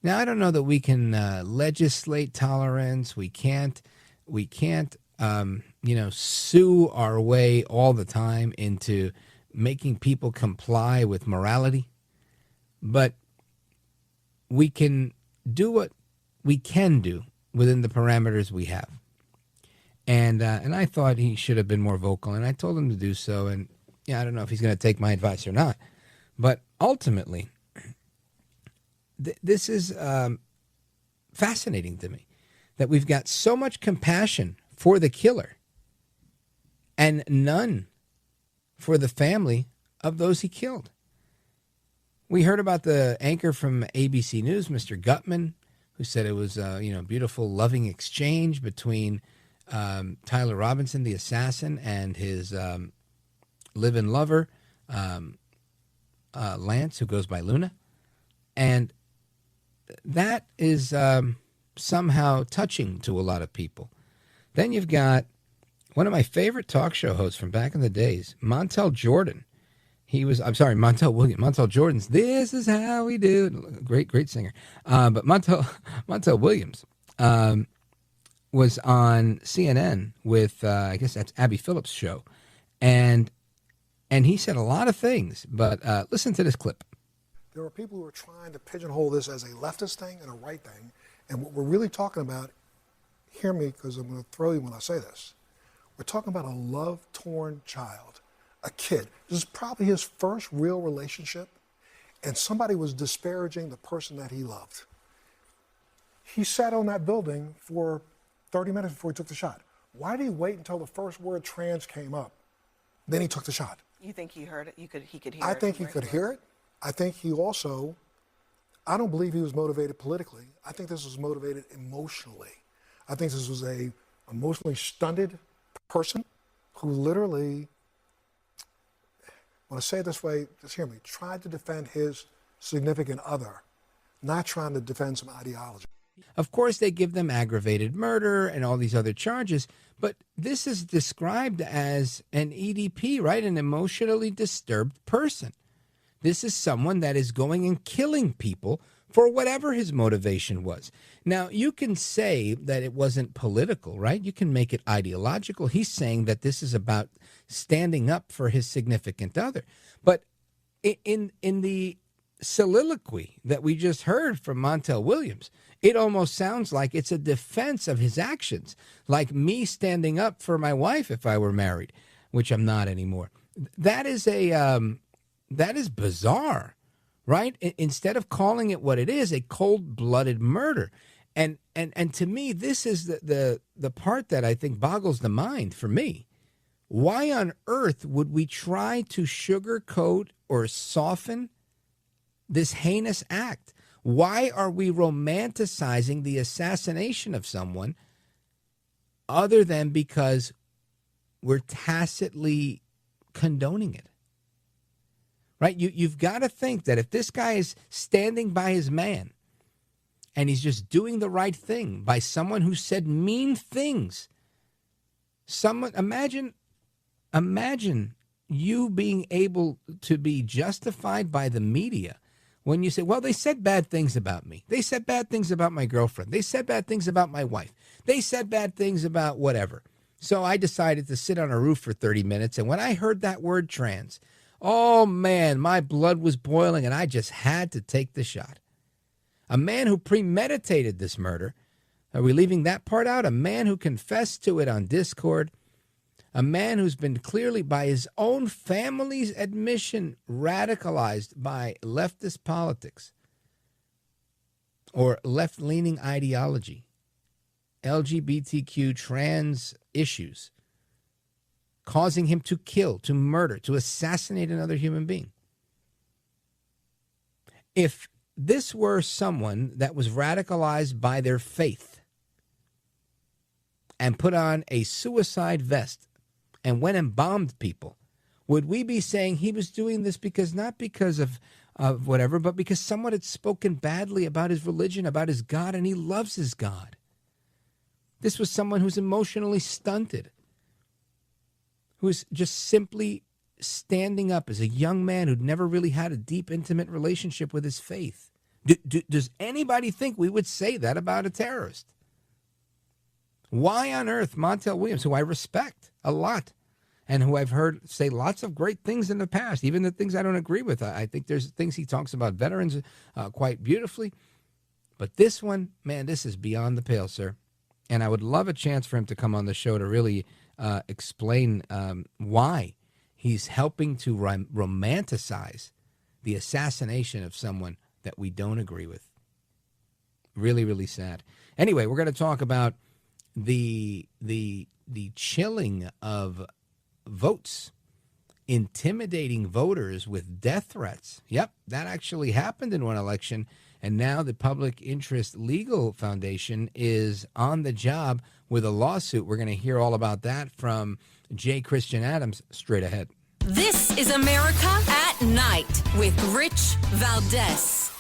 Now, I don't know that we can legislate tolerance. We can't sue our way all the time into making people comply with morality. But we can do what we can do within the parameters we have. And I thought he should have been more vocal, and I told him to do so. And yeah, I don't know if he's going to take my advice or not, but ultimately, this is fascinating to me that we've got so much compassion for the killer and none for the family of those he killed. We heard about the anchor from ABC News, Mr. Gutman, who said it was a beautiful, loving exchange between Tyler Robinson, the assassin, and his live-in lover, Lance, who goes by Luna. And that is somehow touching to a lot of people. Then you've got one of my favorite talk show hosts from back in the days, Montel Jordan. Montel Williams. Montel Jordan's "This Is How We Do It." Great singer. But Montel Williams was on CNN with, I guess that's Abby Phillips' show. And he said a lot of things, but listen to this clip. There are people who are trying to pigeonhole this as a leftist thing and a right thing. And what we're really talking about, hear me because I'm going to throw you when I say this. We're talking about a love-torn child, a kid. This is probably his first real relationship, and somebody was disparaging the person that he loved. He sat on that building for 30 minutes before he took the shot. Why did he wait until the first word trans came up? Then he took the shot. You think he heard it? He could hear it? I think he could hear it. I think he also, I don't believe he was motivated politically. I think this was motivated emotionally. I think this was a emotionally stunted person who literally, when I say it this way, just hear me, tried to defend his significant other, not trying to defend some ideology. Of course, they give them aggravated murder and all these other charges, but this is described as an EDP, right? An emotionally disturbed person. This is someone that is going and killing people for whatever his motivation was. Now, you can say that it wasn't political, right? You can make it ideological. He's saying that this is about standing up for his significant other. But in the soliloquy that we just heard from Montel Williams, it almost sounds like it's a defense of his actions, like me standing up for my wife if I were married, which I'm not anymore. That is bizarre, right? Instead of calling it what it is, a cold-blooded murder. And to me, this is the part that I think boggles the mind for me. Why on earth would we try to sugarcoat or soften this heinous act? Why are we romanticizing the assassination of someone other than because we're tacitly condoning it? Right? You've got to think that if this guy is standing by his man and he's just doing the right thing by someone who said mean things, imagine you being able to be justified by the media when you say, well, they said bad things about me. They said bad things about my girlfriend. They said bad things about my wife. They said bad things about whatever. So I decided to sit on a roof for 30 minutes. And when I heard that word trans, oh, man, my blood was boiling, and I just had to take the shot. A man who premeditated this murder. Are we leaving that part out? A man who confessed to it on Discord. A man who's been clearly, by his own family's admission, radicalized by leftist politics or left-leaning ideology, LGBTQ trans issues, causing him to kill, to murder, to assassinate another human being. If this were someone that was radicalized by their faith and put on a suicide vest and went and bombed people, would we be saying he was doing this not because of whatever, but because someone had spoken badly about his religion, about his God, and he loves his God? This was someone who's emotionally stunted, who's just simply standing up as a young man who'd never really had a deep, intimate relationship with his faith. Does anybody think we would say that about a terrorist? Why on earth Montel Williams, who I respect a lot and who I've heard say lots of great things in the past, even the things I don't agree with. I think there's things he talks about veterans quite beautifully. But this one, man, this is beyond the pale, sir. And I would love a chance for him to come on the show to really explain why he's helping to romanticize the assassination of someone that we don't agree with. Really, really sad. Anyway, we're going to talk about the chilling of votes, intimidating voters with death threats. Yep, that actually happened in one election. And now the Public Interest Legal Foundation is on the job with a lawsuit. We're going to hear all about that from J. Christian Adams straight ahead. This is America at Night with Rich Valdes.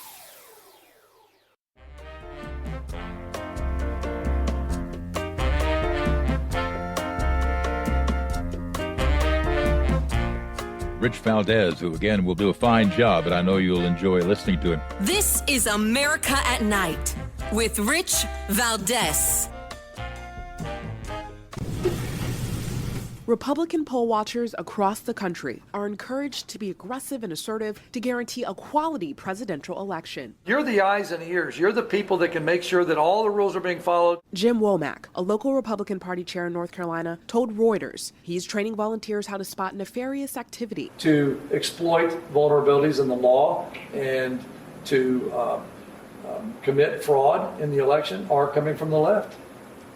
Rich Valdes, who again will do a fine job, and I know you'll enjoy listening to him. This is America at Night with Rich Valdes. Republican poll watchers across the country are encouraged to be aggressive and assertive to guarantee a quality presidential election. You're the eyes and ears. You're the people that can make sure that all the rules are being followed. Jim Womack, a local Republican Party chair in North Carolina, told Reuters he's training volunteers how to spot nefarious activity. To exploit vulnerabilities in the law and to commit fraud in the election are coming from the left.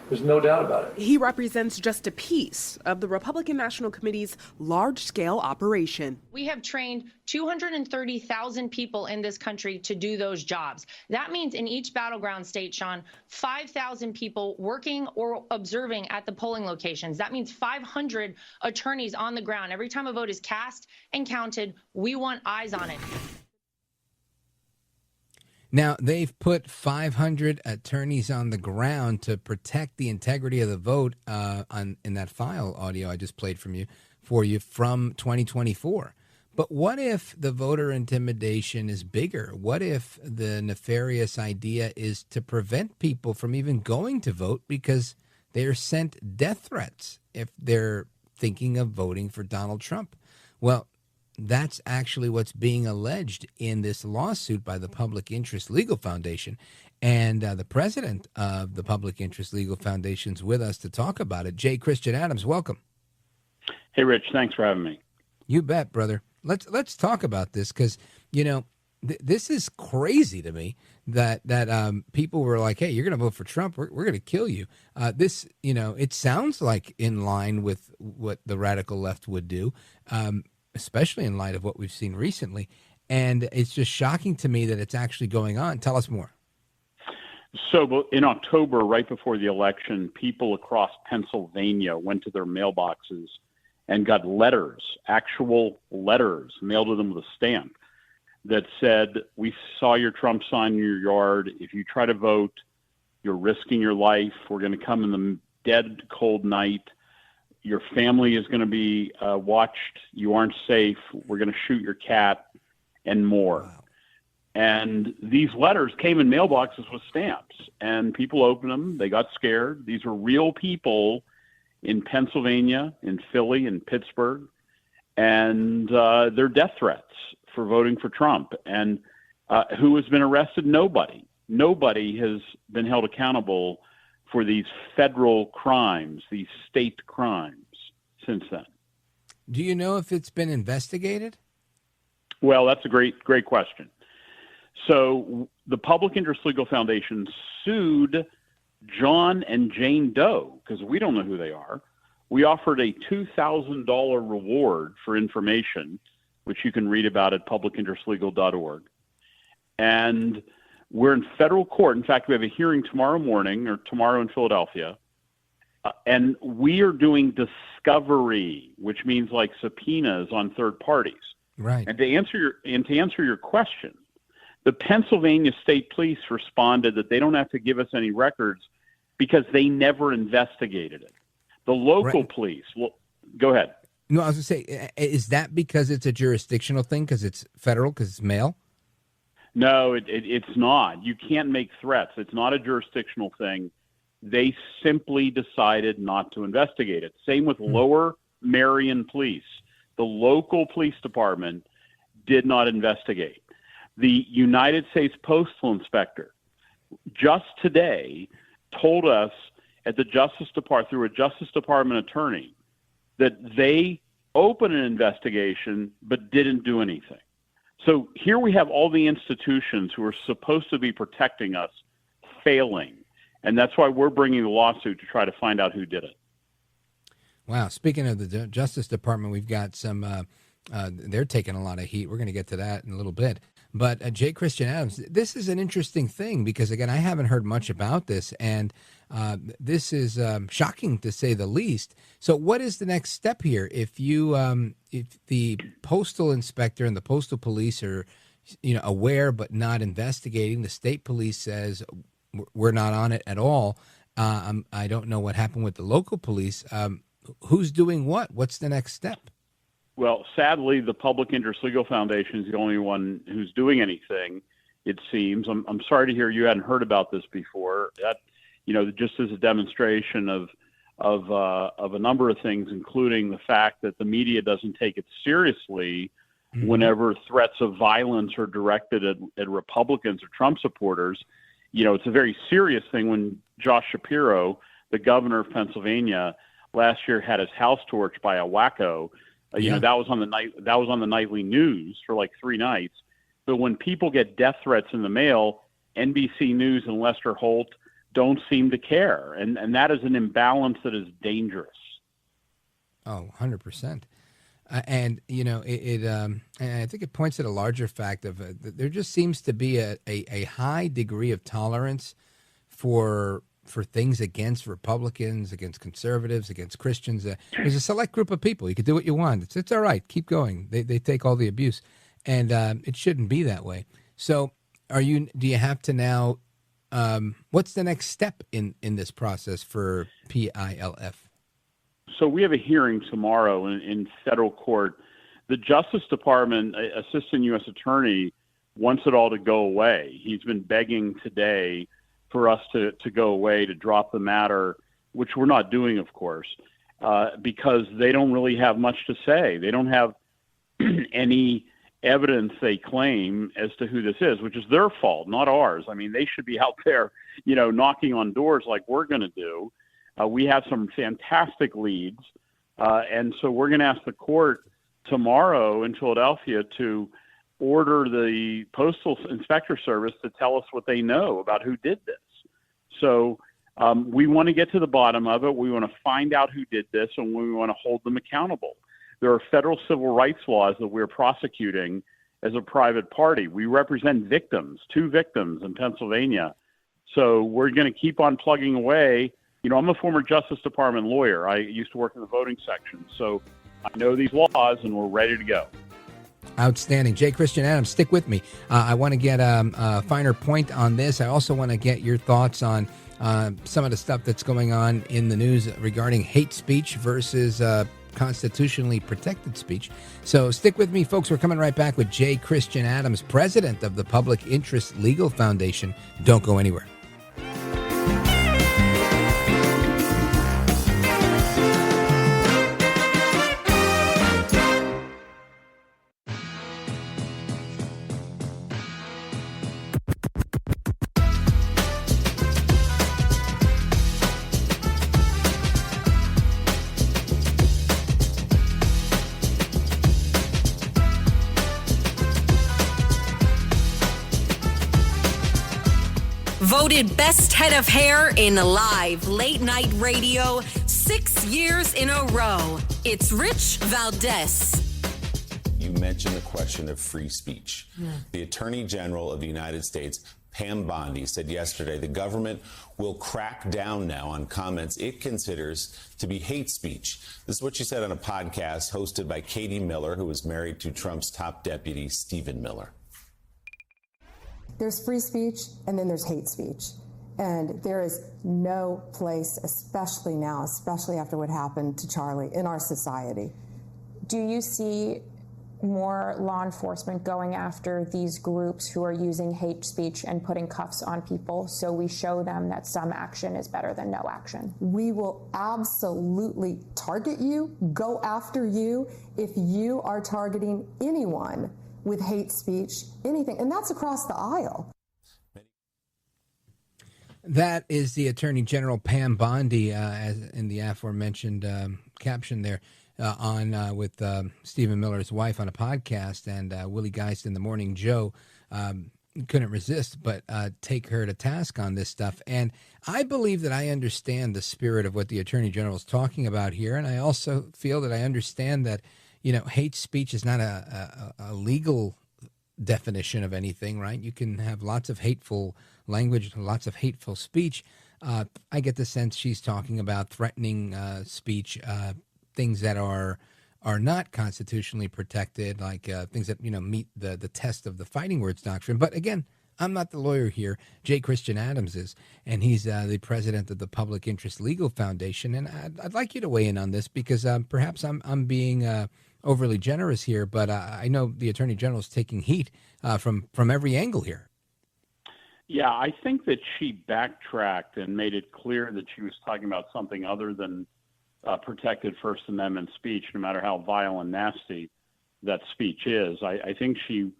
There's no doubt about it. He represents just a piece of the Republican National Committee's large-scale operation. We have trained 230,000 people in this country to do those jobs. That means in each battleground state, Sean, 5,000 people working or observing at the polling locations. That means 500 attorneys on the ground. Every time a vote is cast and counted, we want eyes on it. Now, they've put 500 attorneys on the ground to protect the integrity of the vote in that file audio I just played for you from 2024. But what if the voter intimidation is bigger? What if the nefarious idea is to prevent people from even going to vote because they're sent death threats if they're thinking of voting for Donald Trump? Well, that's actually what's being alleged in this lawsuit by the Public Interest Legal Foundation. And the president of the Public Interest Legal Foundation is with us to talk about it. J. Christian Adams, welcome. Hey, Rich, thanks for having me. You bet, brother. Let's talk about this because, you know, this is crazy to me that people were like, hey, you're going to vote for Trump. We're going to kill you. This, you know, it sounds like in line with what the radical left would do. Especially in light of what we've seen recently. And it's just shocking to me that it's actually going on. Tell us more. So in October, right before the election, people across Pennsylvania went to their mailboxes and got letters, actual letters, mailed to them with a stamp that said, we saw your Trump sign in your yard. If you try to vote, you're risking your life. We're going to come in the dead, cold night. Your family is going to be watched. You aren't safe. We're going to shoot your cat and more. Wow. And these letters came in mailboxes with stamps, and people opened them. They got scared. These were real people in Pennsylvania, in Philly, in Pittsburgh, and they're death threats for voting for Trump. And who has been arrested? Nobody. Nobody has been held accountable for these federal crimes, these state crimes since then. Do you know if it's been investigated? Well, that's a great question. So the Public Interest Legal Foundation sued John and Jane Doe because we don't know who they are. We offered a $2,000 reward for information, which you can read about at publicinterestlegal.org. And we're in federal court. In fact, we have a hearing tomorrow morning or tomorrow in Philadelphia. And we are doing discovery, which means like subpoenas on third parties. Right. And to answer your question, the Pennsylvania State Police responded that they don't have to give us any records because they never investigated it. The local police, well, go ahead. No, I was going to say, is that because it's a jurisdictional thing, because it's federal, because it's mail? No, it's not. You can't make threats. It's not a jurisdictional thing. They simply decided not to investigate it. Same with Lower Merion Police. The local police department did not investigate. The United States Postal Inspector just today told us at the Justice Department through a Justice Department attorney that they opened an investigation but didn't do anything. So here we have all the institutions who are supposed to be protecting us failing. And that's why we're bringing the lawsuit to try to find out who did it. Wow. Speaking of the Justice Department, we've got some, they're taking a lot of heat. We're going to get to that in a little bit. But J. Christian Adams, this is an interesting thing because, again, I haven't heard much about this. And this is shocking to say the least. So what is the next step here? If you, if the postal inspector and the postal police are, aware but not investigating, the state police says we're not on it at all. I don't know what happened with the local police. Who's doing what? What's the next step? Well, sadly, the Public Interest Legal Foundation is the only one who's doing anything, it seems. I'm sorry to hear you hadn't heard about this before. That, just as a demonstration of a number of things, including the fact that the media doesn't take it seriously whenever threats of violence are directed at Republicans or Trump supporters. It's a very serious thing when Josh Shapiro, the governor of Pennsylvania, last year had his house torched by a wacko. That was on the nightly news for like 3 nights. But when people get death threats in the mail, NBC News and Lester Holt don't seem to care, and that is an imbalance that is dangerous. Oh, 100%. And I think it points at a larger fact of there just seems to be a high degree of tolerance for things against Republicans, against conservatives, against Christians. There's a select group of people. You can do what you want. It's all right. Keep going. They take all the abuse, and it shouldn't be that way. So, do you have to now? What's the next step in this process for PILF? So we have a hearing tomorrow in federal court. The Justice Department Assistant U.S. Attorney wants it all to go away. He's been begging today for us to go away, to drop the matter, which we're not doing, of course, because they don't really have much to say. They don't have any evidence, they claim, as to who this is, which is their fault, not ours. I mean, they should be out there, knocking on doors like we're going to do. We have some fantastic leads, and so we're going to ask the court tomorrow in Philadelphia to order the Postal Inspector Service to tell us what they know about who did this. So we want to get to the bottom of it. We want to find out who did this, and we want to hold them accountable. There are federal civil rights laws that we're prosecuting as a private party. We represent victims, 2 victims in Pennsylvania. So we're going to keep on plugging away. I'm a former Justice Department lawyer. I used to work in the voting section. So I know these laws, and we're ready to go. Outstanding. J. Christian Adams, stick with me. I want to get a finer point on this. I also want to get your thoughts on some of the stuff that's going on in the news regarding hate speech versus constitutionally protected speech. So stick with me, folks. We're coming right back with J. Christian Adams, president of the Public Interest Legal Foundation. Don't go anywhere. Voted best head of hair in live late night radio 6 years in a row. It's Rich Valdes. You mentioned the question of free speech. The Attorney General of the United States, Pam Bondi, said yesterday the government will crack down now on comments it considers to be hate speech. This is what she said on a podcast hosted by Katie Miller, who is married to Trump's top deputy, Stephen Miller. There's free speech, and then there's hate speech. And there is no place, especially now, especially after what happened to Charlie, in our society. Do you see more law enforcement going after these groups who are using hate speech and putting cuffs on people so we show them that some action is better than no action? We will absolutely target you, go after you, if you are targeting anyone with hate speech, anything, and that's across the aisle. That is the Attorney General Pam Bondi, as in the aforementioned caption there, with Stephen Miller's wife on a podcast, and Willie Geist in the Morning Joe couldn't resist but take her to task on this stuff. And I believe that I understand the spirit of what the Attorney General is talking about here, and I also feel that I understand that, hate speech is not a legal definition of anything, right? You can have lots of hateful language, lots of hateful speech. I get the sense she's talking about threatening speech, things that are not constitutionally protected, like things that meet the test of the fighting words doctrine. But again, I'm not the lawyer here. J. Christian Adams is, and he's the president of the Public Interest Legal Foundation. And I'd like you to weigh in on this because perhaps I'm being overly generous here, but I know the Attorney General is taking heat from every angle here. Yeah, I think that she backtracked and made it clear that she was talking about something other than protected First Amendment speech, no matter how vile and nasty that speech is. I think she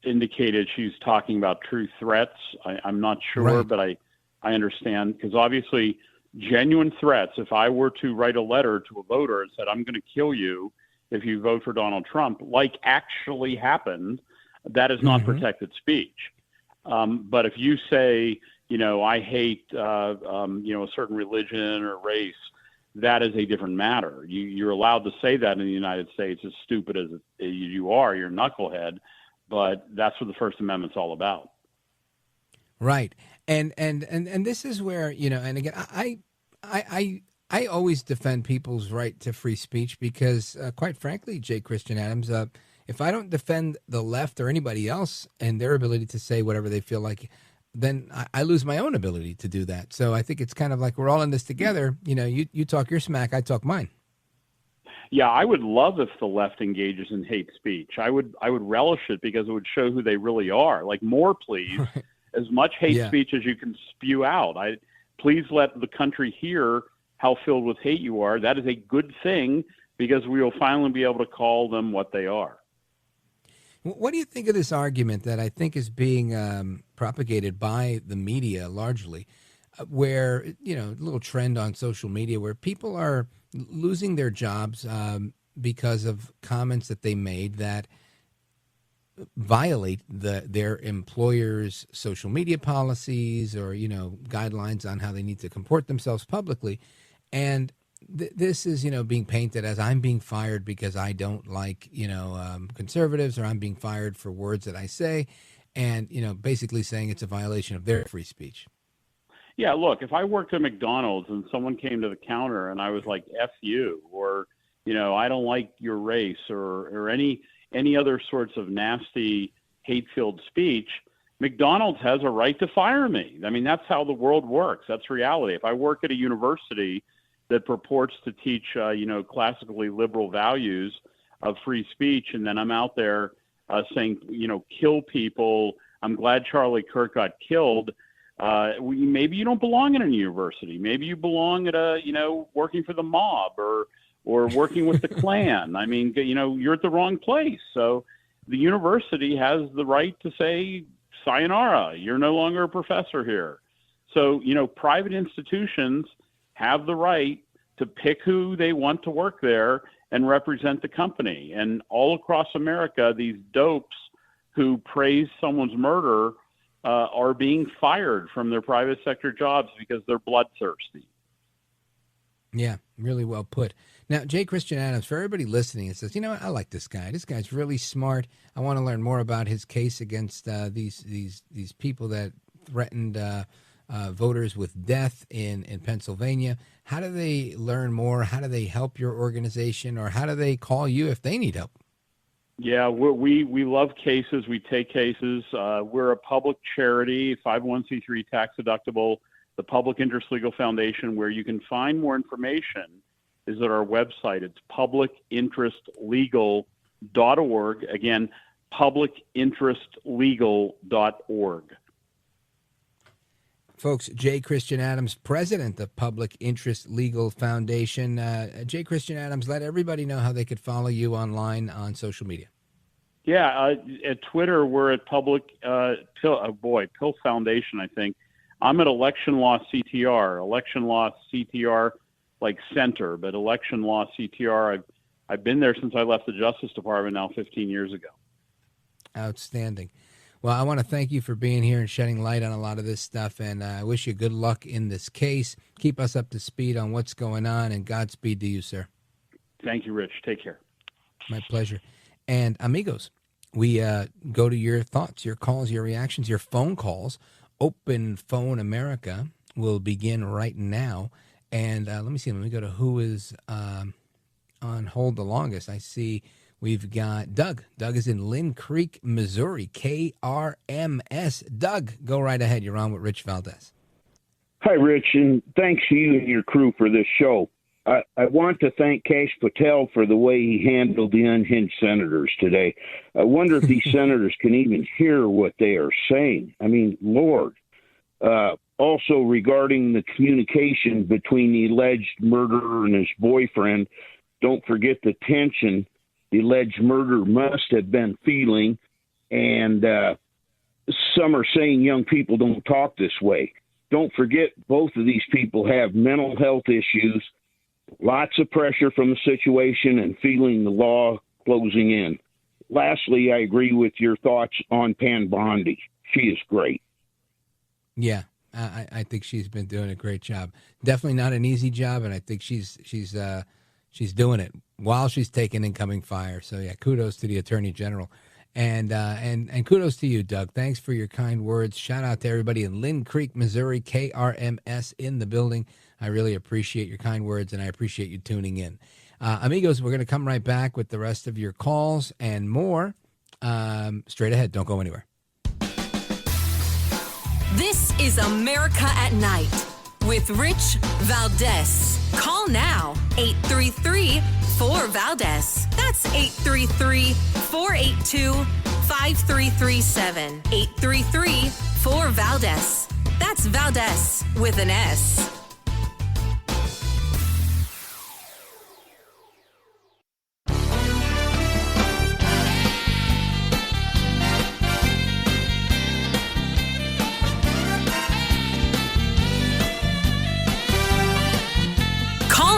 indicated she's talking about true threats. I'm not sure, right, but I understand, because obviously genuine threats, if I were to write a letter to a voter and said, I'm going to kill you if you vote for Donald Trump, like actually happened, that is not protected speech. But if you say, I hate, a certain religion or race, that is a different matter. You're allowed to say that in the United States, as stupid as you are, you're a knucklehead, but that's what the First Amendment's all about. Right. And this is where, and again, I always defend people's right to free speech because, quite frankly, J. Christian Adams, if I don't defend the left or anybody else and their ability to say whatever they feel like, then I lose my own ability to do that. So I think it's kind of like we're all in this together. You talk your smack, I talk mine. Yeah, I would love if the left engages in hate speech. I would relish it because it would show who they really are. Like, more, please. Right. As much hate speech as you can spew out. Please let the country hear how filled with hate you are. That is a good thing because we will finally be able to call them what they are. What do you think of this argument that I think is being propagated by the media largely, where, a little trend on social media where people are losing their jobs because of comments that they made that violate their employer's social media policies or, guidelines on how they need to comport themselves publicly. And this is, being painted as I'm being fired because I don't like, conservatives, or I'm being fired for words that I say, and, basically saying it's a violation of their free speech. Yeah, look, if I worked at McDonald's and someone came to the counter and I was like, F you, or, I don't like your race, or any other sorts of nasty, hate-filled speech, McDonald's has a right to fire me. I mean, that's how the world works. That's reality. If I work at a university that purports to teach, classically liberal values of free speech, and then I'm out there saying, kill people, I'm glad Charlie Kirk got killed, maybe you don't belong in a university. Maybe you belong at working for the mob or working with the Klan. I mean, you're at the wrong place. So the university has the right to say, sayonara, you're no longer a professor here. So, private institutions have the right to pick who they want to work there and represent the company. And all across America, these dopes who praise someone's murder are being fired from their private sector jobs because they're bloodthirsty. Yeah, really well put. Now, J. Christian Adams, for everybody listening, it says, I like this guy. This guy's really smart. I want to learn more about his case against these people that threatened voters with death in Pennsylvania. How do they learn more? How do they help your organization, or how do they call you if they need help? Yeah, we love cases. We take cases. We're a public charity, 501c3 tax deductible, the Public Interest Legal Foundation. Where you can find more information is at our website. It's publicinterestlegal.org. Again, publicinterestlegal.org. Folks, J. Christian Adams, president of Public Interest Legal Foundation. J. Christian Adams, let everybody know how they could follow you online on social media. Yeah, at Twitter, we're at PILF Foundation, I think. I'm at election law CTR like center, but election law CTR, I've been there since I left the Justice Department now 15 years ago. Outstanding. Well, I want to thank you for being here and shedding light on a lot of this stuff, and I wish you good luck in this case. Keep us up to speed on what's going on, and Godspeed to you, sir. Thank you, Rich. Take care. My pleasure. And amigos, we go to your thoughts, your calls, your reactions, your phone calls. Open Phone America will begin right now. And let me go to who is on hold the longest. I see we've got Doug. Doug is in Lynn Creek, Missouri, KRMS. Doug, go right ahead. You're on with Rich Valdes. Hi, Rich, and thanks to you and your crew for this show. I want to thank Kash Patel for the way he handled the unhinged senators today. I wonder if these senators can even hear what they are saying. I mean, Lord. Also, regarding the communication between the alleged murderer and his boyfriend, don't forget the tension the alleged murderer must have been feeling. And some are saying young people don't talk this way. Don't forget, both of these people have mental health issues, lots of pressure from the situation, and feeling the law closing in. Lastly, I agree with your thoughts on Pam Bondi. She is great. Yeah, I think she's been doing a great job. Definitely not an easy job, and I think she's doing it while she's taking incoming fire. So yeah, kudos to the Attorney General, and kudos to you, Doug. Thanks for your kind words. Shout out to everybody in Lynn Creek, Missouri, KRMS in the building. I really appreciate your kind words, and I appreciate you tuning in. Amigos, we're going to come right back with the rest of your calls and more straight ahead. Don't go anywhere. This is America at Night with Rich Valdes. Call now, 833-4-VALDES. That's 833-482-5337. 833-4-VALDES. That's Valdes with an S.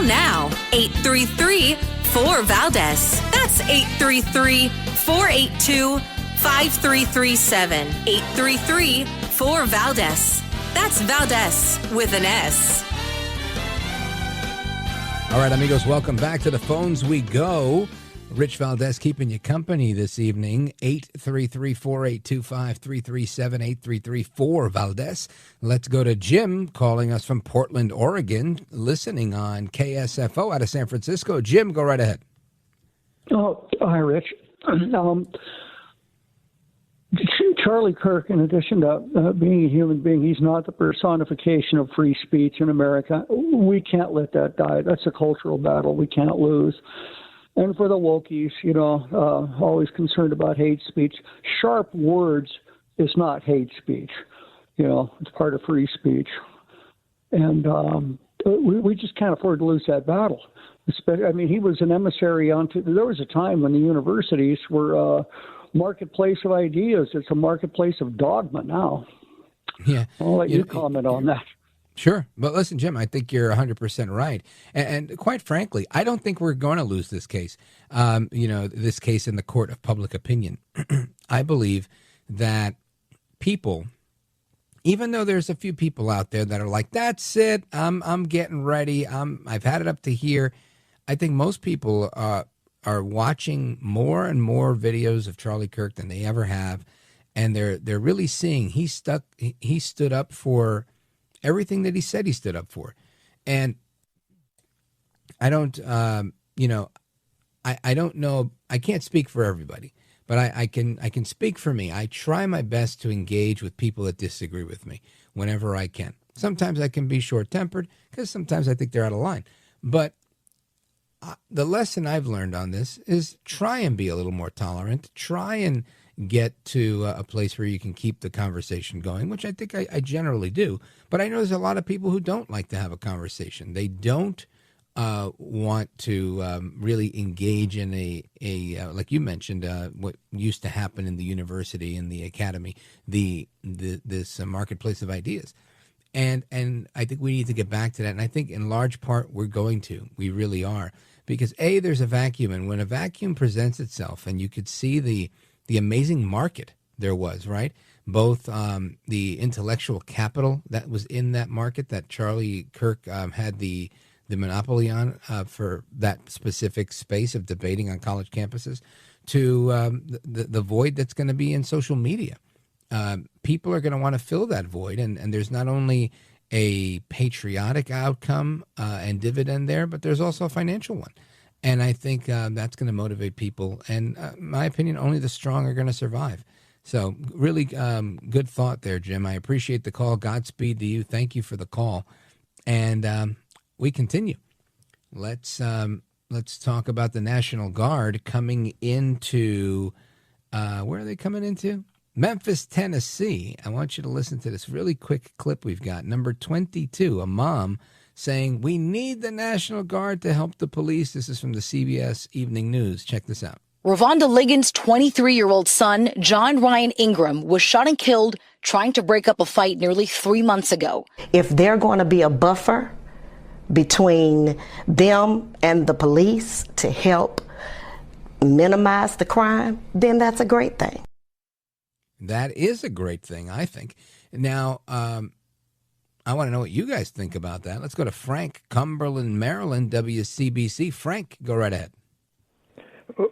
Now, 833-4-VALDES. That's 833-482-5337. 833-4-VALDES. That's Valdes with an S. All right, amigos, welcome back to the phones we go. Rich Valdes keeping you company this evening. 833-482-5337, 833-4-VALDES. Let's go to Jim calling us from Portland, Oregon, listening on KSFO out of San Francisco. Jim, go right ahead. Oh, hi, Rich. Charlie Kirk, in addition to being a human being, he's not the personification of free speech in America. We can't let that die. That's a cultural battle we can't lose. And for the wokies, always concerned about hate speech, sharp words is not hate speech. It's part of free speech. And we just can't afford to lose that battle. I mean, he was an emissary there was a time when the universities were a marketplace of ideas. It's a marketplace of dogma now. Yeah. I'll let you comment on that. Sure. But listen, Jim, I think you're 100% right. And quite frankly, I don't think we're going to lose this case, this case in the court of public opinion. I believe that people, even though there's a few people out there that are like, that's it, I'm getting ready, I've had it up to here. I think most people are watching more and more videos of Charlie Kirk than they ever have. And they're really seeing he stood up for everything that he said he stood up for. And I don't, I don't know, I can't speak for everybody, but I can speak for me. I try my best to engage with people that disagree with me whenever I can. Sometimes I can be short-tempered because sometimes I think they're out of line. But the lesson I've learned on this is try and be a little more tolerant. Try and get to a place where you can keep the conversation going, which I think I generally do. But I know there's a lot of people who don't like to have a conversation. They don't want to really engage in a like you mentioned, what used to happen in the university and the academy, this marketplace of ideas. And I think we need to get back to that. And I think in large part we're going to. We really are. Because there's a vacuum. And when a vacuum presents itself, and you could see the amazing market there was, right? Both the intellectual capital that was in that market that Charlie Kirk had the monopoly on for that specific space of debating on college campuses, to the void that's going to be in social media. People are going to want to fill that void, and there's not only a patriotic outcome and dividend there, but there's also a financial one. And I think that's going to motivate people. And in my opinion, only the strong are going to survive. So really good thought there, Jim. I appreciate the call. Godspeed to you. Thank you for the call. And we continue. Let's talk about the National Guard coming into, where are they coming into? Memphis, Tennessee. I want you to listen to this really quick clip we've got. Number 22, a mom saying, we need the National Guard to help the police. This is from the CBS Evening News. Check this out. Ravonda Ligon's 23-year-old son, John Ryan Ingram, was shot and killed trying to break up a fight nearly 3 months ago. If they're going to be a buffer between them and the police to help minimize the crime, then that's a great thing. That is a great thing, I think. Now, I want to know what you guys think about that. Let's go to Frank, Cumberland, Maryland, WCBC. Frank, go right ahead.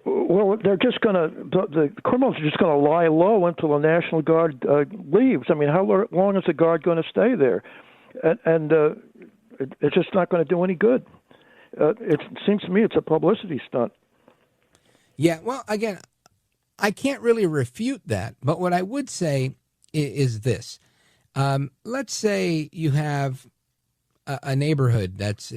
Well, they're just going to, the criminals are just going to lie low until the National Guard leaves. I mean, how long is the Guard going to stay there? And it's just not going to do any good. It seems to me it's a publicity stunt. Yeah, well, again, I can't really refute that. But what I would say is this. Let's say you have a neighborhood that's,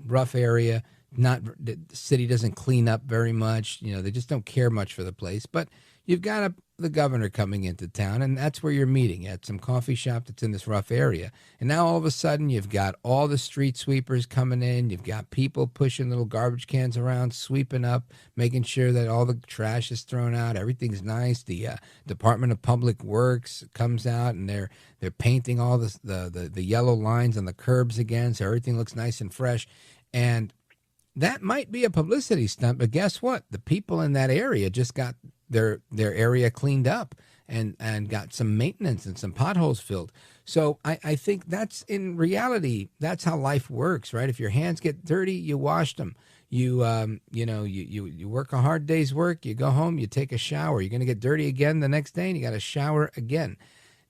rough area. The city doesn't clean up very much. They just don't care much for the place. But you've got the governor coming into town, and that's where you're meeting at some coffee shop that's in this rough area. And now all of a sudden you've got all the street sweepers coming in. You've got people pushing little garbage cans around, sweeping up, making sure that all the trash is thrown out. Everything's nice. The Department of Public Works comes out, and they're painting all the yellow lines on the curbs again, so everything looks nice and fresh. And that might be a publicity stunt, but guess what? The people in that area just got their area cleaned up and got some maintenance and some potholes filled. So I think that's, in reality, that's how life works, right? If your hands get dirty, you wash them. You work a hard day's work, you go home, you take a shower. You're going to get dirty again the next day, and you got to shower again.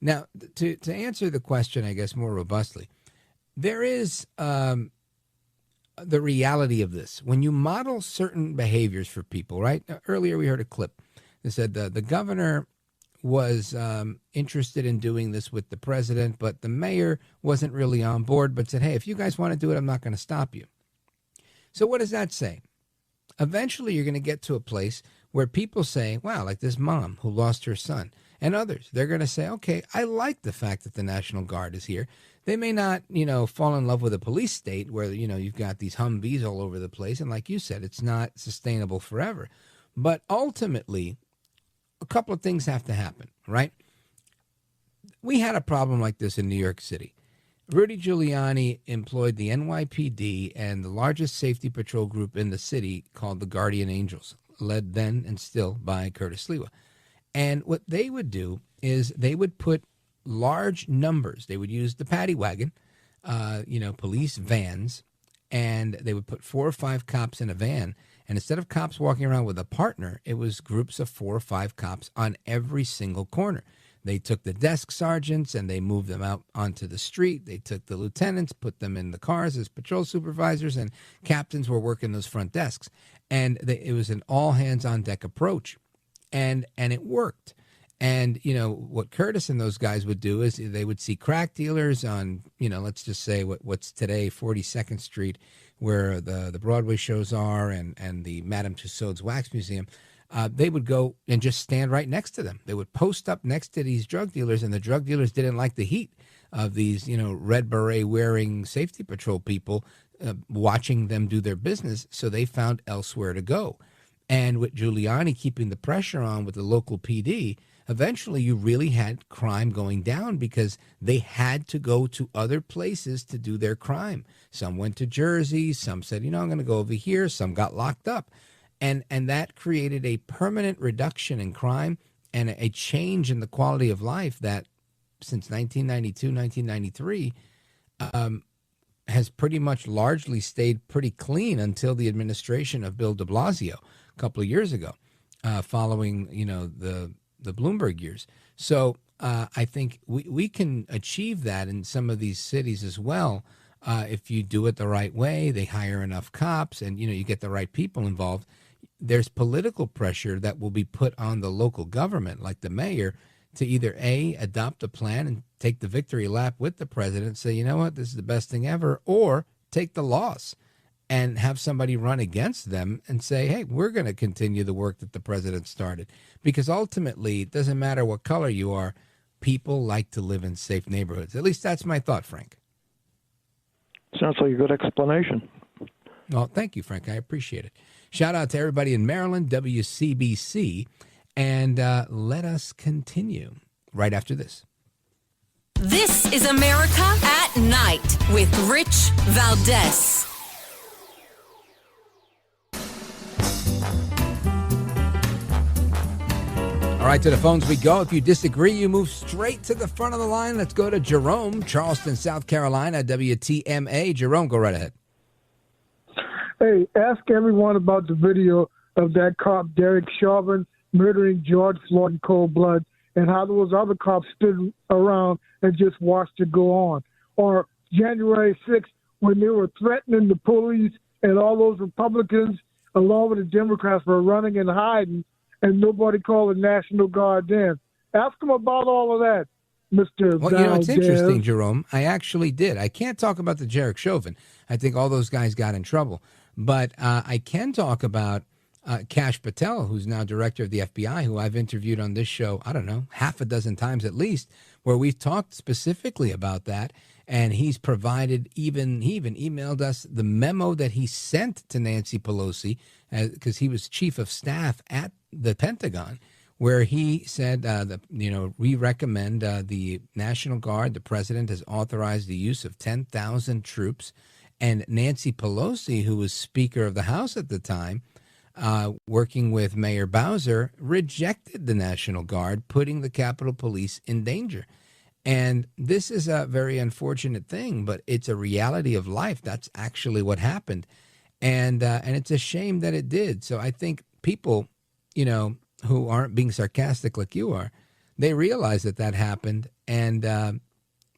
Now, to answer the question, I guess, more robustly, there is the reality of this. When you model certain behaviors for people, right? Earlier we heard a clip that said the governor was interested in doing this with the president, but the mayor wasn't really on board, but said, hey, if you guys want to do it, I'm not going to stop you. So what does that say? Eventually you're going to get to a place where people say, wow, like this mom who lost her son, and others, they're going to say, okay, I like the fact that the National Guard is here. They may not, fall in love with a police state where, you've got these Humvees all over the place. And like you said, it's not sustainable forever. But ultimately, a couple of things have to happen, right? We had a problem like this in New York City. Rudy Giuliani employed the NYPD and the largest safety patrol group in the city called the Guardian Angels, led then and still by Curtis Lewa. And what they would do is they would put large numbers. They would use the paddy wagon, police vans, and they would put 4 or 5 cops in a van. And instead of cops walking around with a partner, it was groups of 4 or 5 cops on every single corner. They took the desk sergeants and they moved them out onto the street. They took the lieutenants, put them in the cars as patrol supervisors, and captains were working those front desks. And it was an all hands on deck approach. And it worked. And, what Curtis and those guys would do is they would see crack dealers on, let's just say what's today 42nd Street, where the Broadway shows are, and the Madame Tussauds Wax Museum. They would go and just stand right next to them. They would post up next to these drug dealers, and the drug dealers didn't like the heat of these, red beret wearing safety patrol people watching them do their business. So they found elsewhere to go. And with Giuliani keeping the pressure on with the local PD, eventually you really had crime going down because they had to go to other places to do their crime. Some went to Jersey, some said, I'm going to go over here, some got locked up. And that created a permanent reduction in crime and a change in the quality of life that since 1992, 1993, has pretty much largely stayed pretty clean until the administration of Bill de Blasio a couple of years ago, following, the Bloomberg years. So I think we can achieve that in some of these cities as well. If you do it the right way, they hire enough cops and, you get the right people involved. There's political pressure that will be put on the local government, like the mayor, to either A, adopt a plan and take the victory lap with the president and say, you know what, this is the best thing ever, or take the loss and have somebody run against them and say, hey, we're going to continue the work that the president started. Because ultimately, it doesn't matter what color you are, people like to live in safe neighborhoods. At least that's my thought, Frank. Sounds like a good explanation. Well, thank you, Frank. I appreciate it. Shout out to everybody in Maryland, WCBC, and let us continue right after this. This is America at Night with Rich Valdes. All right, to the phones we go. If you disagree, you move straight to the front of the line. Let's go to Jerome, Charleston, South Carolina, WTMA. Jerome, go right ahead. Hey, ask everyone about the video of that cop, Derek Chauvin, murdering George Floyd in cold blood, and how those other cops stood around and just watched it go on. Or January 6th, when they were threatening the police and all those Republicans, along with the Democrats, were running and hiding, and nobody called the National Guard then. Ask them about all of that, Mr. Well, it's interesting, Jerome. I actually did. I can't talk about the Derek Chauvin. I think all those guys got in trouble. But I can talk about Kash Patel, who's now director of the FBI, who I've interviewed on this show, I don't know, half a dozen times at least, where we've talked specifically about that. And he's provided he even emailed us the memo that he sent to Nancy Pelosi, because he was chief of staff at the Pentagon, where he said, we recommend the National Guard. The president has authorized the use of 10,000 troops. And Nancy Pelosi, who was Speaker of the House at the time, working with Mayor Bowser, rejected the National Guard, putting the Capitol Police in danger. And this is a very unfortunate thing, but it's a reality of life. That's actually what happened. And it's a shame that it did. So I think people, who aren't being sarcastic like you are, they realize that happened, and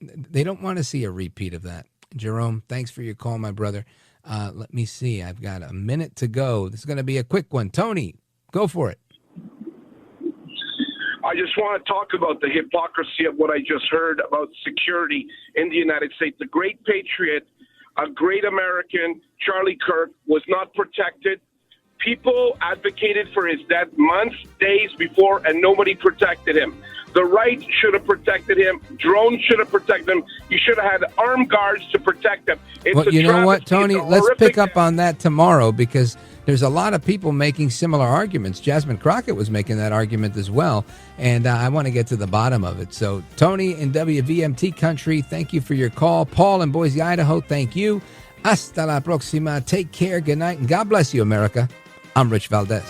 they don't want to see a repeat of that. Jerome, thanks for your call, my brother. Let me see. I've got a minute to go. This is going to be a quick one. Tony, go for it. I just want to talk about the hypocrisy of what I just heard about security in the United States. The great patriot, a great American, Charlie Kirk, was not protected. People advocated for his death months, days before, and nobody protected him. The right should have protected him. Drones should have protected him. You should have had armed guards to protect him. Well, you know what, Tony? Let's pick up on that tomorrow, because there's a lot of people making similar arguments. Jasmine Crockett was making that argument as well, and I want to get to the bottom of it. So, Tony in WVMT country, thank you for your call. Paul in Boise, Idaho, thank you. Hasta la próxima. Take care. Good night, and God bless you, America. I'm Rich Valdes.